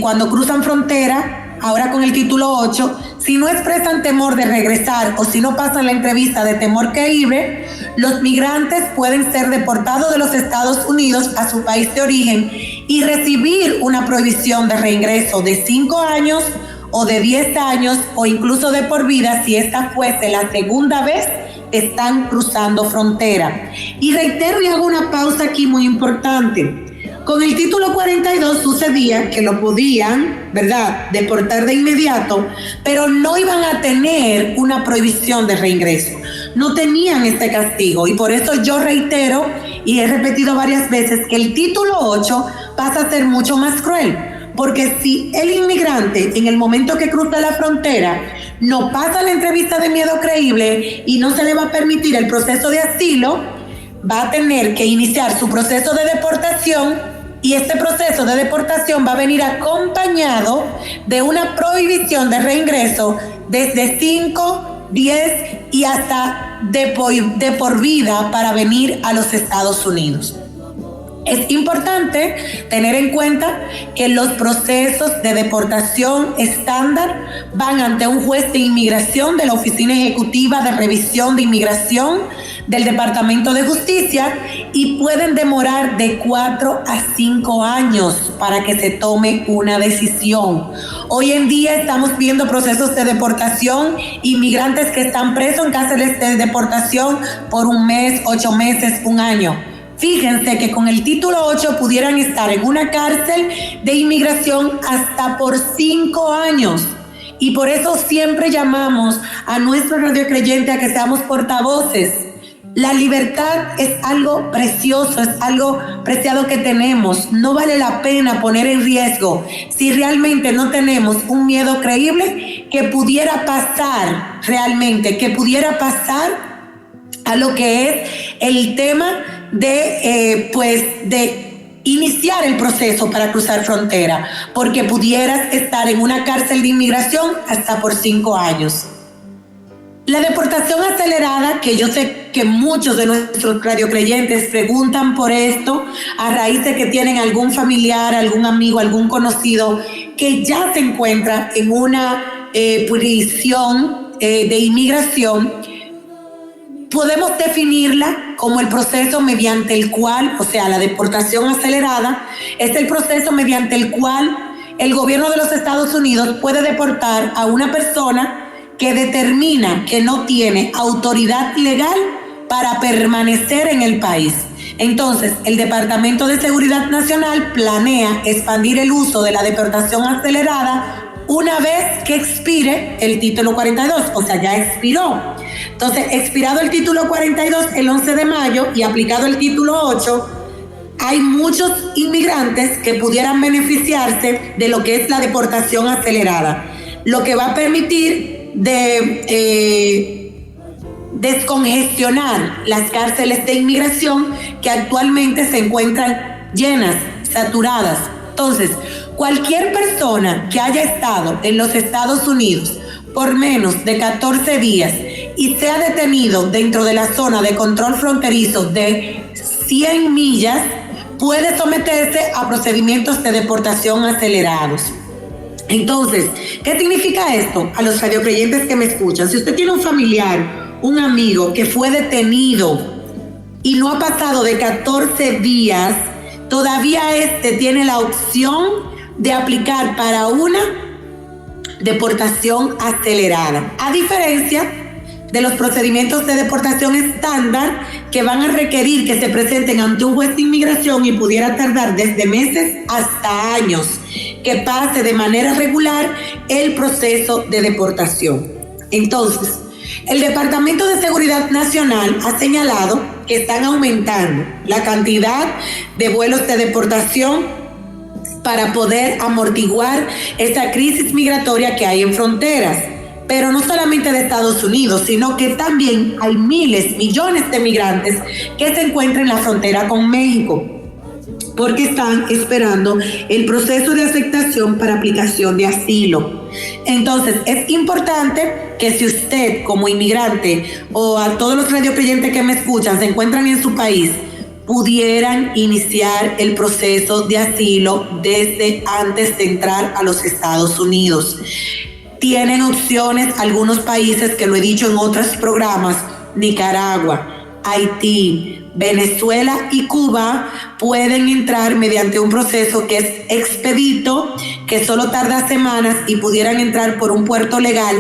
cuando cruzan frontera, ahora con el título 8, si no expresan temor de regresar o si no pasan la entrevista de temor creíble, los migrantes pueden ser deportados de los Estados Unidos a su país de origen y recibir una prohibición de reingreso de 5 años o de 10 años o incluso de por vida si esta fuese la segunda vez que están cruzando frontera. Y reitero y hago una pausa aquí muy importante. Con el título 42 sucedía que lo podían, ¿verdad?, deportar de inmediato, pero no iban a tener una prohibición de reingreso. No tenían este castigo, y por eso yo reitero y he repetido varias veces que el título 8 pasa a ser mucho más cruel, porque si el inmigrante en el momento que cruza la frontera no pasa la entrevista de miedo creíble y no se le va a permitir el proceso de asilo, va a tener que iniciar su proceso de deportación, y este proceso de deportación va a venir acompañado de una prohibición de reingreso desde 5, 10 y hasta de por vida para venir a los Estados Unidos. Es importante tener en cuenta que los procesos de deportación estándar van ante un juez de inmigración de la Oficina Ejecutiva de Revisión de Inmigración del Departamento de Justicia y pueden demorar de 4 a 5 años para que se tome una decisión. Hoy en día estamos viendo procesos de deportación, inmigrantes que están presos en cárceles de deportación por 1 mes, 8 meses, 1 año. Fíjense que con el título 8 pudieran estar en una cárcel de inmigración hasta por 5 años. Y por eso siempre llamamos a nuestros radiocreyentes a que seamos portavoces. La libertad es algo precioso, es algo preciado que tenemos. No vale la pena poner en riesgo si realmente no tenemos un miedo creíble que pudiera pasar realmente, que pudiera pasar a lo que es el tema de iniciar el proceso para cruzar frontera, porque pudieras estar en una cárcel de inmigración hasta por 5 años. La deportación acelerada, que yo sé que muchos de nuestros radiocreyentes preguntan por esto a raíz de que tienen algún familiar, algún amigo, algún conocido que ya se encuentra en una prisión de inmigración, podemos definirla como el proceso mediante el cual, o sea, la deportación acelerada, es el proceso mediante el cual el gobierno de los Estados Unidos puede deportar a una persona que determina que no tiene autoridad legal para permanecer en el país. Entonces, el Departamento de Seguridad Nacional planea expandir el uso de la deportación acelerada una vez que expire el título 42, o sea, ya expiró. Entonces, expirado el título 42 el 11 de mayo y aplicado el título 8, hay muchos inmigrantes que pudieran beneficiarse de lo que es la deportación acelerada, lo que va a permitir descongestionar las cárceles de inmigración que actualmente se encuentran llenas, saturadas. Entonces, cualquier persona que haya estado en los Estados Unidos por menos de 14 días y sea detenido dentro de la zona de control fronterizo de 100 millas puede someterse a procedimientos de deportación acelerados. Entonces, ¿qué significa esto? A los radiocreyentes que me escuchan, si usted tiene un familiar, un amigo que fue detenido y no ha pasado de 14 días, todavía tiene la opción de aplicar para una deportación acelerada, a diferencia de los procedimientos de deportación estándar que van a requerir que se presenten ante un juez de inmigración y pudiera tardar desde meses hasta años que pase de manera regular el proceso de deportación. Entonces, el Departamento de Seguridad Nacional ha señalado que están aumentando la cantidad de vuelos de deportación para poder amortiguar esa crisis migratoria que hay en fronteras. Pero no solamente de Estados Unidos, sino que también hay miles, millones de migrantes que se encuentran en la frontera con México, porque están esperando el proceso de aceptación para aplicación de asilo. Entonces, es importante que si usted como inmigrante o a todos los radiocreyentes que me escuchan se encuentran en su país, pudieran iniciar el proceso de asilo desde antes de entrar a los Estados Unidos. Tienen opciones algunos países, que lo he dicho en otros programas: Nicaragua, Haití, Venezuela y Cuba pueden entrar mediante un proceso que es expedito, que solo tarda semanas y pudieran entrar por un puerto legal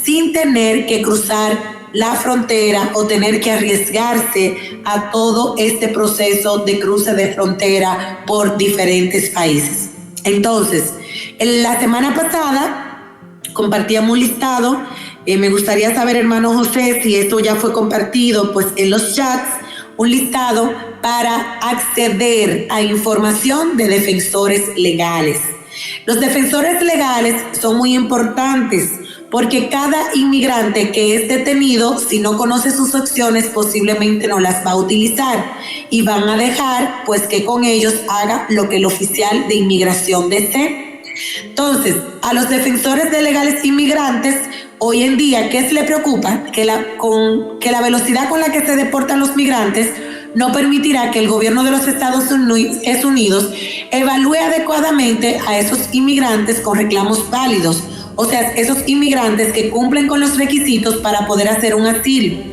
sin tener que cruzar la frontera o tener que arriesgarse a todo este proceso de cruce de frontera por diferentes países. Entonces, la semana pasada compartíamos un listado. Me gustaría saber, hermano José, si esto ya fue compartido pues en los chats, un listado para acceder a información de defensores legales. Los defensores legales son muy importantes porque cada inmigrante que es detenido, si no conoce sus opciones, posiblemente no las va a utilizar y van a dejar pues que con ellos haga lo que el oficial de inmigración desee. Entonces, a los defensores de legales inmigrantes, hoy en día, ¿qué se le preocupa? Que la velocidad con la que se deportan los migrantes no permitirá que el gobierno de los Estados Unidos evalúe adecuadamente a esos inmigrantes con reclamos válidos, o sea, esos inmigrantes que cumplen con los requisitos para poder hacer un asilo.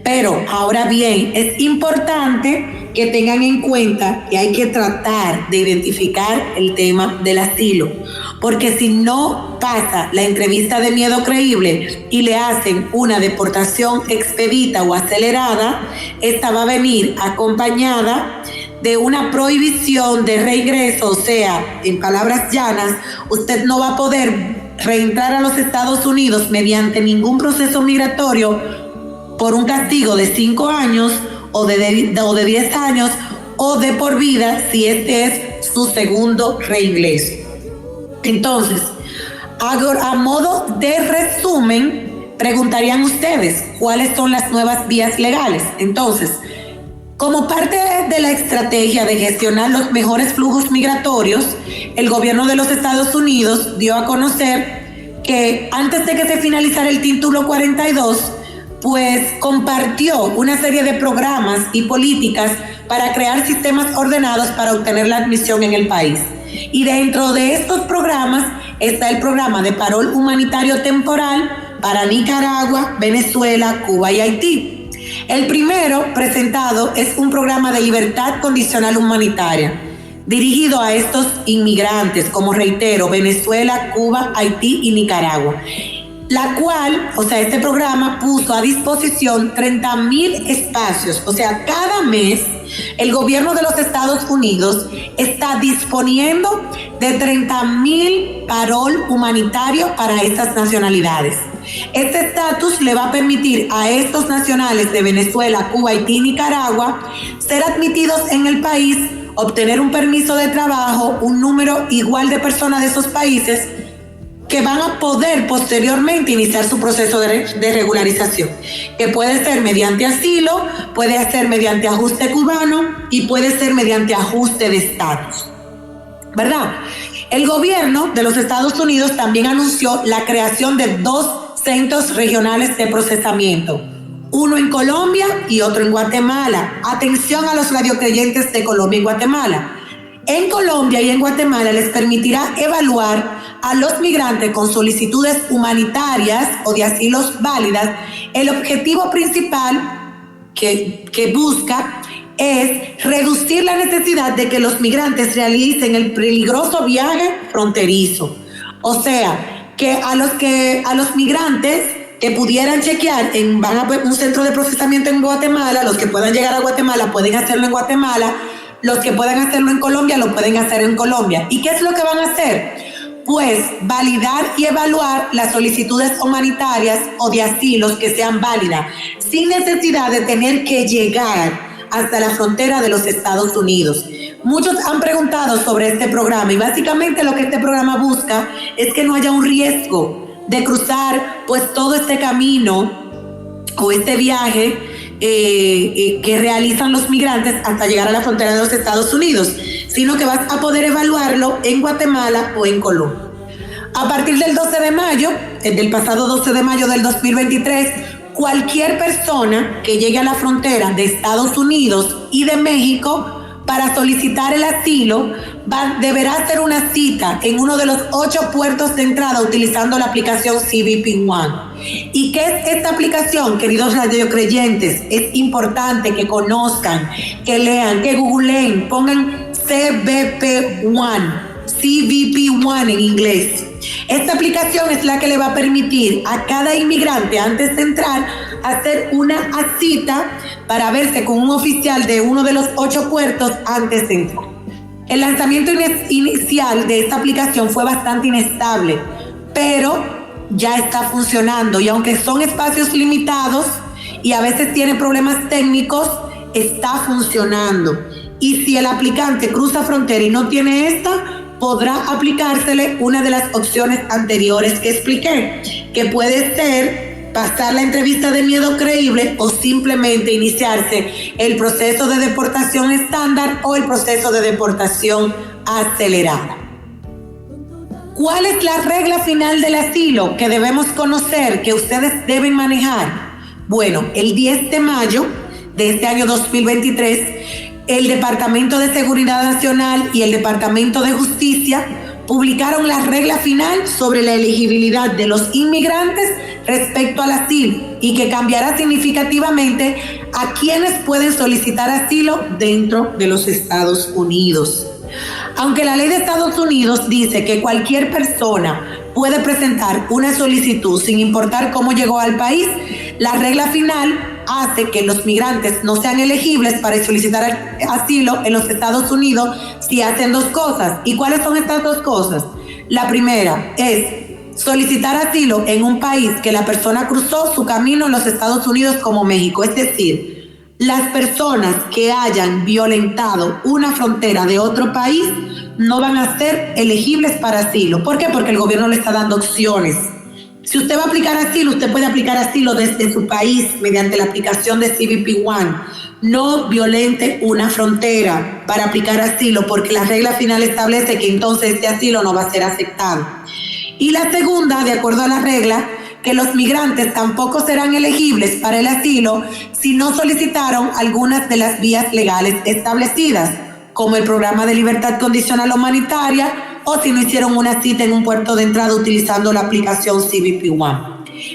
Pero ahora bien, es importante que tengan en cuenta que hay que tratar de identificar el tema del asilo, porque si no pasa la entrevista de miedo creíble y le hacen una deportación expedita o acelerada, esta va a venir acompañada de una prohibición de reingreso, o sea, en palabras llanas, usted no va a poder reentrar a los Estados Unidos mediante ningún proceso migratorio por un castigo de 5 años o de 10 años o de por vida si este es su segundo reingreso. Entonces, a modo de resumen, preguntarían ustedes cuáles son las nuevas vías legales. Entonces, como parte de la estrategia de gestionar los mejores flujos migratorios, el gobierno de los Estados Unidos dio a conocer que antes de que se finalizara el título 42, pues compartió una serie de programas y políticas para crear sistemas ordenados para obtener la admisión en el país. Y dentro de estos programas está el programa de parol humanitario temporal para Nicaragua, Venezuela, Cuba y Haití. El primero presentado es un programa de libertad condicional humanitaria dirigido a estos inmigrantes, como reitero, Venezuela, Cuba, Haití y Nicaragua, la cual, o sea, este programa puso a disposición 30,000 espacios. O sea, cada mes el gobierno de los Estados Unidos está disponiendo de 30,000 parol humanitario para estas nacionalidades. Este estatus le va a permitir a estos nacionales de Venezuela, Cuba, Haití y Nicaragua ser admitidos en el país, obtener un permiso de trabajo, un número igual de personas de esos países que van a poder posteriormente iniciar su proceso de regularización, que puede ser mediante asilo, puede ser mediante ajuste cubano y puede ser mediante ajuste de estatus, ¿verdad? El gobierno de los Estados Unidos también anunció la creación de 2 centros regionales de procesamiento, uno en Colombia y otro en Guatemala. Atención a los radiocreyentes de Colombia y Guatemala. En Colombia y en Guatemala les permitirá evaluar a los migrantes con solicitudes humanitarias o de asilos válidas. El objetivo principal que busca es reducir la necesidad de que los migrantes realicen el peligroso viaje fronterizo. O sea, que a los migrantes que pudieran chequear van a un centro de procesamiento en Guatemala, los que puedan llegar a Guatemala pueden hacerlo en Guatemala, los que puedan hacerlo en Colombia lo pueden hacer en Colombia. ¿Y qué es lo que van a hacer? Pues validar y evaluar las solicitudes humanitarias o de asilos que sean válidas, sin necesidad de tener que llegar hasta la frontera de los Estados Unidos. Muchos han preguntado sobre este programa y básicamente lo que este programa busca es que no haya un riesgo de cruzar pues todo este camino o este viaje que realizan los migrantes hasta llegar a la frontera de los Estados Unidos, sino que vas a poder evaluarlo en Guatemala o en Colombia. A partir del 12 de mayo, del pasado 12 de mayo del 2023, cualquier persona que llegue a la frontera de Estados Unidos y de México para solicitar el asilo deberá hacer una cita en uno de los 8 puertos de entrada utilizando la aplicación CBP One. ¿Y qué es esta aplicación, queridos radiocreyentes? Es importante que conozcan, que lean, que googleen, pongan CBP One en inglés. Esta aplicación es la que le va a permitir a cada inmigrante antes de entrar hacer una cita para verse con un oficial de uno de los 8 puertos antes de entrar. El lanzamiento inicial de esta aplicación fue bastante inestable, pero ya está funcionando y aunque son espacios limitados y a veces tiene problemas técnicos, está funcionando. Y si el aplicante cruza frontera y no tiene esta, podrá aplicársele una de las opciones anteriores que expliqué, que puede ser pasar la entrevista de miedo creíble o simplemente iniciarse el proceso de deportación estándar o el proceso de deportación acelerada. ¿Cuál es la regla final del asilo que debemos conocer, que ustedes deben manejar? Bueno, el 10 de mayo de este año 2023, el Departamento de Seguridad Nacional y el Departamento de Justicia publicaron la regla final sobre la elegibilidad de los inmigrantes respecto al asilo y que cambiará significativamente a quienes pueden solicitar asilo dentro de los Estados Unidos. Aunque la ley de Estados Unidos dice que cualquier persona puede presentar una solicitud sin importar cómo llegó al país, la regla final hace que los migrantes no sean elegibles para solicitar asilo en los Estados Unidos si hacen dos cosas. ¿Y cuáles son estas dos cosas? La primera es solicitar asilo en un país que la persona cruzó su camino en los Estados Unidos como México, es decir, las personas que hayan violentado una frontera de otro país no van a ser elegibles para asilo. ¿Por qué? Porque el gobierno le está dando opciones. Si usted va a aplicar asilo, usted puede aplicar asilo desde su país mediante la aplicación de CBP One. No violente una frontera para aplicar asilo, porque la regla final establece que entonces este asilo no va a ser aceptado. Y la segunda, de acuerdo a la regla, que los migrantes tampoco serán elegibles para el asilo si no solicitaron algunas de las vías legales establecidas, como el programa de libertad condicional humanitaria o si no hicieron una cita en un puerto de entrada utilizando la aplicación CBP One.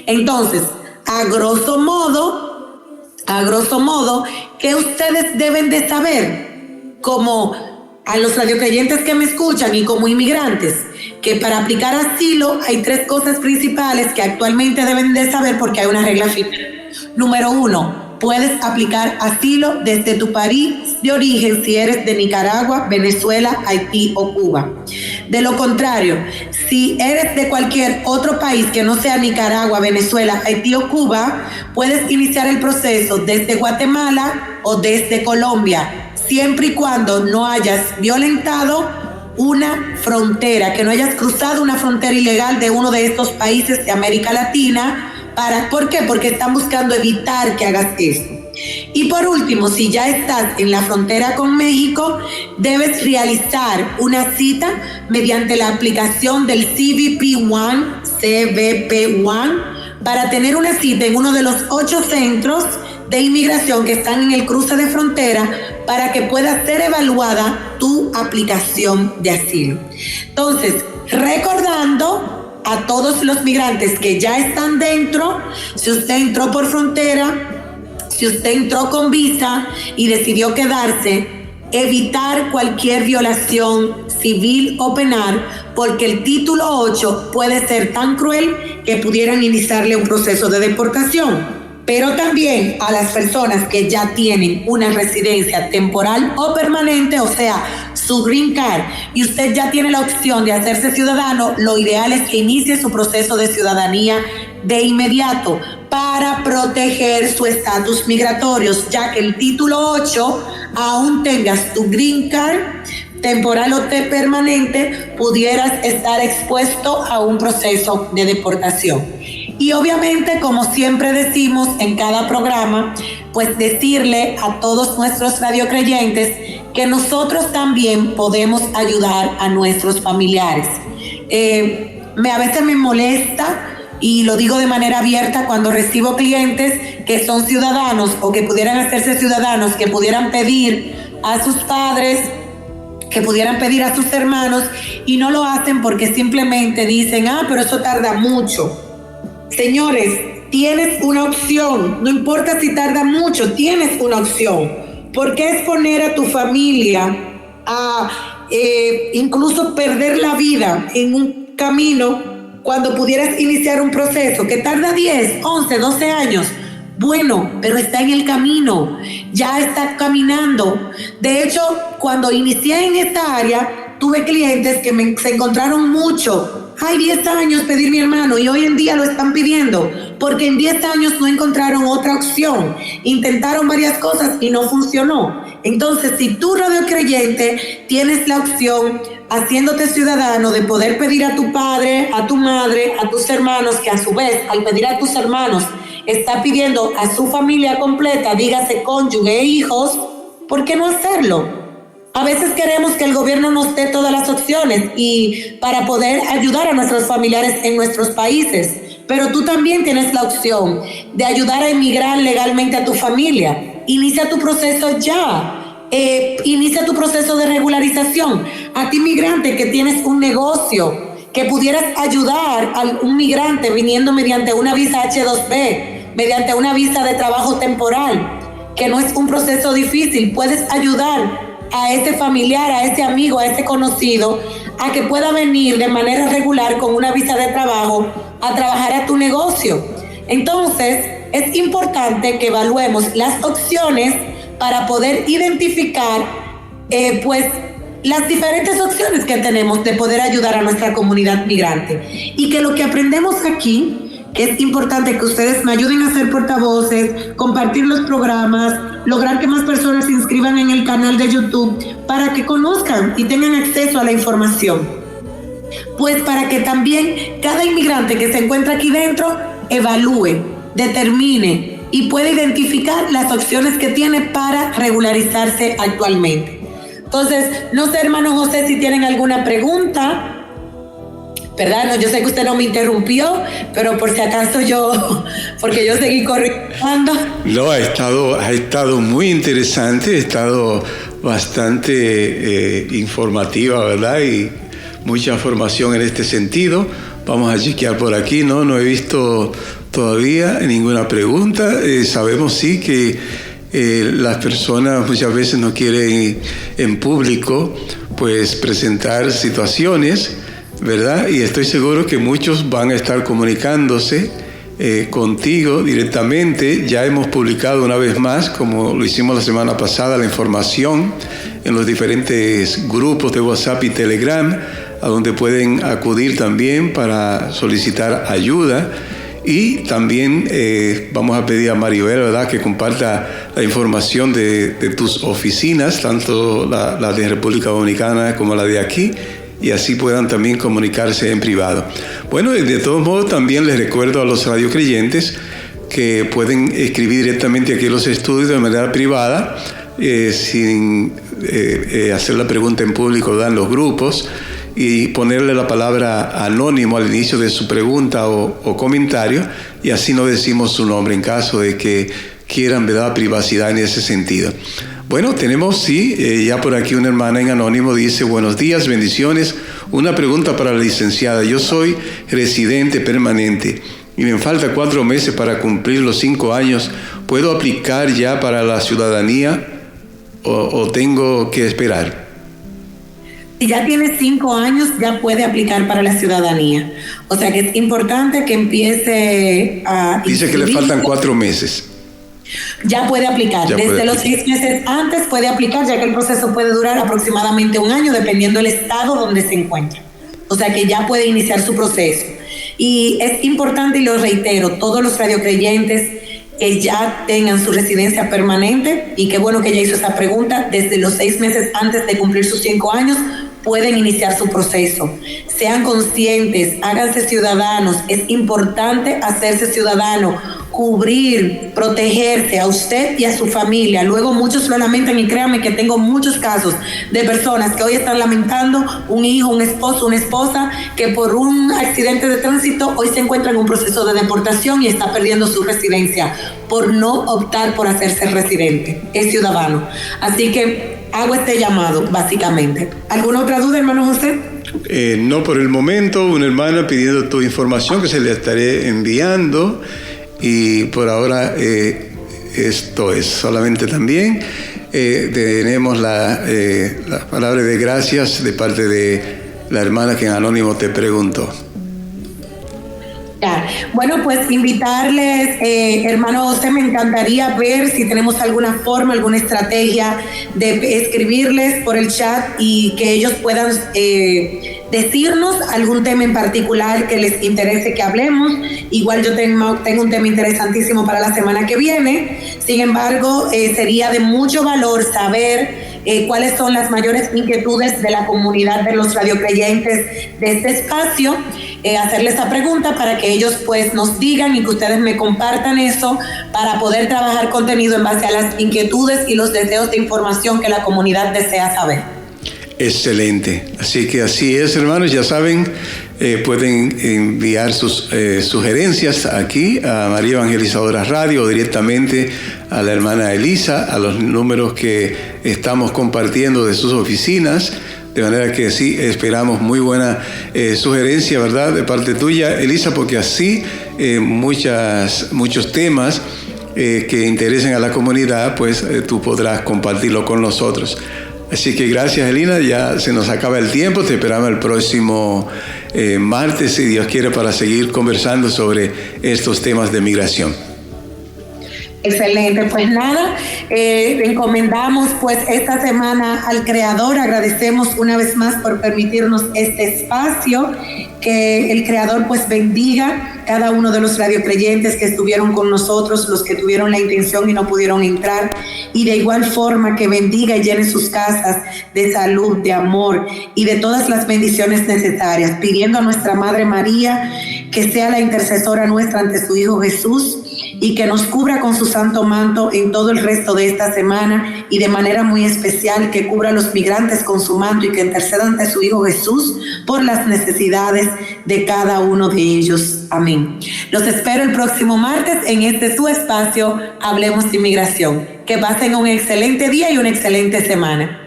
Entonces, a grosso modo, ¿qué ustedes deben de saber como a los radiocreyentes que me escuchan y como inmigrantes? Que para aplicar asilo hay tres cosas principales que actualmente deben de saber porque hay una regla final. Número 1, puedes aplicar asilo desde tu país de origen si eres de Nicaragua, Venezuela, Haití o Cuba. De lo contrario, si eres de cualquier otro país que no sea Nicaragua, Venezuela, Haití o Cuba, puedes iniciar el proceso desde Guatemala o desde Colombia, siempre y cuando no hayas violentado una frontera, que no hayas cruzado una frontera ilegal de uno de estos países de América Latina. ¿Por qué? Porque están buscando evitar que hagas esto. Y por último, si ya estás en la frontera con México, debes realizar una cita mediante la aplicación del CBP One, para tener una cita en uno de los 8 centros de inmigración que están en el cruce de frontera para que pueda ser evaluada tu aplicación de asilo. Entonces, recordando a todos los migrantes que ya están dentro, si usted entró por frontera, si usted entró con visa y decidió quedarse, evitar cualquier violación civil o penal, porque el título 8 puede ser tan cruel que pudieran iniciarle un proceso de deportación. Pero también a las personas que ya tienen una residencia temporal o permanente, o sea, su green card, y usted ya tiene la opción de hacerse ciudadano, lo ideal es que inicie su proceso de ciudadanía de inmediato para proteger su estatus migratorio, ya que el título 8, aún tengas tu green card temporal o permanente, pudieras estar expuesto a un proceso de deportación. Y obviamente, como siempre decimos en cada programa, pues decirle a todos nuestros radiocreyentes que nosotros también podemos ayudar a nuestros familiares. A veces me molesta, y lo digo de manera abierta, cuando recibo clientes que son ciudadanos o que pudieran hacerse ciudadanos, que pudieran pedir a sus padres, que pudieran pedir a sus hermanos y no lo hacen porque simplemente dicen, pero eso tarda mucho. Señores, tienes una opción, no importa si tarda mucho, tienes una opción. ¿Por qué exponer a tu familia a incluso perder la vida en un camino cuando pudieras iniciar un proceso que tarda 10, 11, 12 años? Bueno, pero está en el camino, ya está caminando. De hecho, cuando inicié en esta área, tuve clientes que se encontraron mucho. 10 años pedir mi hermano y hoy en día lo están pidiendo porque en 10 años no encontraron otra opción. Intentaron varias cosas y no funcionó. Entonces, si tú, radiocreyente, tienes la opción, haciéndote ciudadano, de poder pedir a tu padre, a tu madre, a tus hermanos, que a su vez, al pedir a tus hermanos, está pidiendo a su familia completa, dígase cónyuge e hijos, ¿por qué no hacerlo? A veces queremos que el gobierno nos dé todas las opciones y para poder ayudar a nuestros familiares en nuestros países, pero tú también tienes la opción de ayudar a emigrar legalmente a tu familia. inicia tu proceso ya. Inicia tu proceso de regularización. A ti migrante que tienes un negocio, que pudieras ayudar a un migrante viniendo mediante una visa H2B, mediante una visa de trabajo temporal, que no es un proceso difícil, puedes ayudar a ese familiar, a ese amigo, a ese conocido, a que pueda venir de manera regular con una visa de trabajo a trabajar a tu negocio. Entonces, es importante que evaluemos las opciones para poder identificar, pues, las diferentes opciones que tenemos de poder ayudar a nuestra comunidad migrante. Y que lo que aprendemos aquí, que es importante que ustedes me ayuden a ser portavoces, compartir los programas, lograr que más personas se inscriban en el canal de YouTube para que conozcan y tengan acceso a la información. Pues para que también cada inmigrante que se encuentra aquí dentro evalúe, determine y pueda identificar las opciones que tiene para regularizarse actualmente. Entonces, no sé, hermano José, si tienen alguna pregunta. ¿Verdad? No, yo sé que usted no me interrumpió, pero por si acaso porque yo seguí corriendo. No, ha estado muy interesante, ha estado bastante informativa, ¿verdad? Y mucha información en este sentido. Vamos a chequear por aquí, no he visto todavía ninguna pregunta. Sabemos sí que las personas muchas veces no quieren en público pues presentar situaciones, ¿verdad? Y estoy seguro que muchos van a estar comunicándose contigo directamente. Ya hemos publicado una vez más, como lo hicimos la semana pasada, la información en los diferentes grupos de WhatsApp y Telegram, a donde pueden acudir también para solicitar ayuda. Y también vamos a pedir a Maribel, ¿verdad?, que comparta la información de tus oficinas, tanto la de República Dominicana como la de aquí, y así puedan también comunicarse en privado. Bueno, de todos modos también les recuerdo a los radiocreyentes que pueden escribir directamente aquí en los estudios de manera privada, sin hacer la pregunta en público, dan los grupos, y ponerle la palabra anónimo al inicio de su pregunta o comentario, y así no decimos su nombre en caso de que quieran, ¿verdad?, privacidad en ese sentido. Bueno, tenemos, ya por aquí una hermana en anónimo dice: buenos días, bendiciones. Una pregunta para la licenciada. Yo soy residente permanente y me falta 4 meses para cumplir los 5 años. ¿Puedo aplicar ya para la ciudadanía o tengo que esperar? Si ya tiene 5 años, ya puede aplicar para la ciudadanía. O sea que es importante que empiece a... Dice que le faltan 4 meses. Ya puede aplicar. Desde los 6 meses antes puede aplicar, ya que el proceso puede durar aproximadamente 1 año, dependiendo del estado donde se encuentra. O sea que ya puede iniciar su proceso. Y es importante, y lo reitero, todos los radiocreyentes que ya tengan su residencia permanente, y qué bueno que ella hizo esa pregunta, desde los 6 meses antes de cumplir sus 5 años, pueden iniciar su proceso. Sean conscientes, háganse ciudadanos. Es importante hacerse ciudadano, cubrir, protegerse a usted y a su familia. Luego muchos lo lamentan, y créanme que tengo muchos casos de personas que hoy están lamentando un hijo, un esposo, una esposa, que por un accidente de tránsito hoy se encuentra en un proceso de deportación y está perdiendo su residencia por no optar por hacerse residente, es ciudadano. Así que hago este llamado, básicamente. ¿Alguna otra duda, hermano José? No por el momento. Una hermana pidiendo tu información que se le estaré enviando, y por ahora esto es solamente. También tenemos la palabra de gracias de parte de la hermana que en anónimo te preguntó. Ya. Bueno, pues invitarles, hermano José, me encantaría ver si tenemos alguna forma, alguna estrategia de escribirles por el chat y que ellos puedan decirnos algún tema en particular que les interese que hablemos. Igual yo tengo un tema interesantísimo para la semana que viene. Sin embargo, sería de mucho valor saber cuáles son las mayores inquietudes de la comunidad de los radiocreyentes de este espacio, hacerles esa pregunta para que ellos pues nos digan y que ustedes me compartan eso para poder trabajar contenido en base a las inquietudes y los deseos de información que la comunidad desea saber. Excelente. Así que así es, hermanos, ya saben, pueden enviar sus sugerencias aquí a María Evangelizadora Radio o directamente a la hermana Elisa, a los números que estamos compartiendo de sus oficinas. De manera que sí, esperamos muy buena sugerencia, ¿verdad?, de parte tuya, Elisa, porque así muchos temas que interesen a la comunidad, pues tú podrás compartirlo con nosotros. Así que gracias, Elina, ya se nos acaba el tiempo, te esperamos el próximo martes, si Dios quiere, para seguir conversando sobre estos temas de migración. Excelente, pues nada, encomendamos pues esta semana al Creador, agradecemos una vez más por permitirnos este espacio, que el Creador pues bendiga cada uno de los radiocreyentes que estuvieron con nosotros, los que tuvieron la intención y no pudieron entrar, y de igual forma que bendiga y llene sus casas de salud, de amor y de todas las bendiciones necesarias, pidiendo a nuestra Madre María que sea la intercesora nuestra ante su Hijo Jesús, y que nos cubra con su santo manto en todo el resto de esta semana, y de manera muy especial que cubra a los migrantes con su manto y que interceda ante su Hijo Jesús por las necesidades de cada uno de ellos. Amén. Los espero el próximo martes en este su espacio, Hablemos de Inmigración. Que pasen un excelente día y una excelente semana.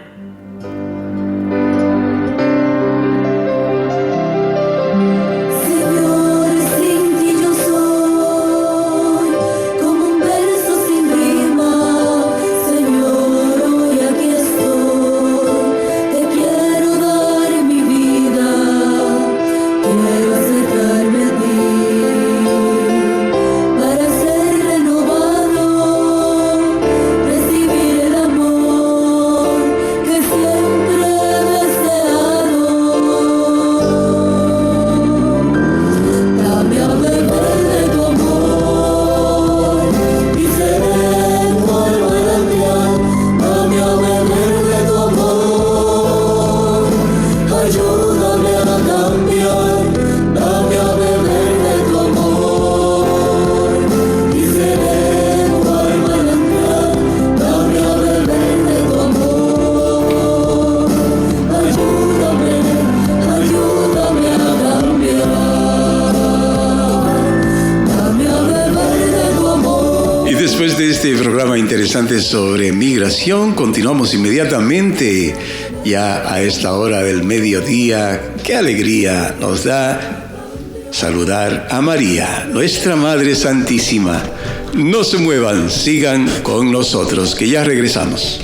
Interesante sobre migración. Continuamos inmediatamente ya a esta hora del mediodía. Qué alegría nos da saludar a María, nuestra Madre Santísima. No se muevan, sigan con nosotros, que ya regresamos.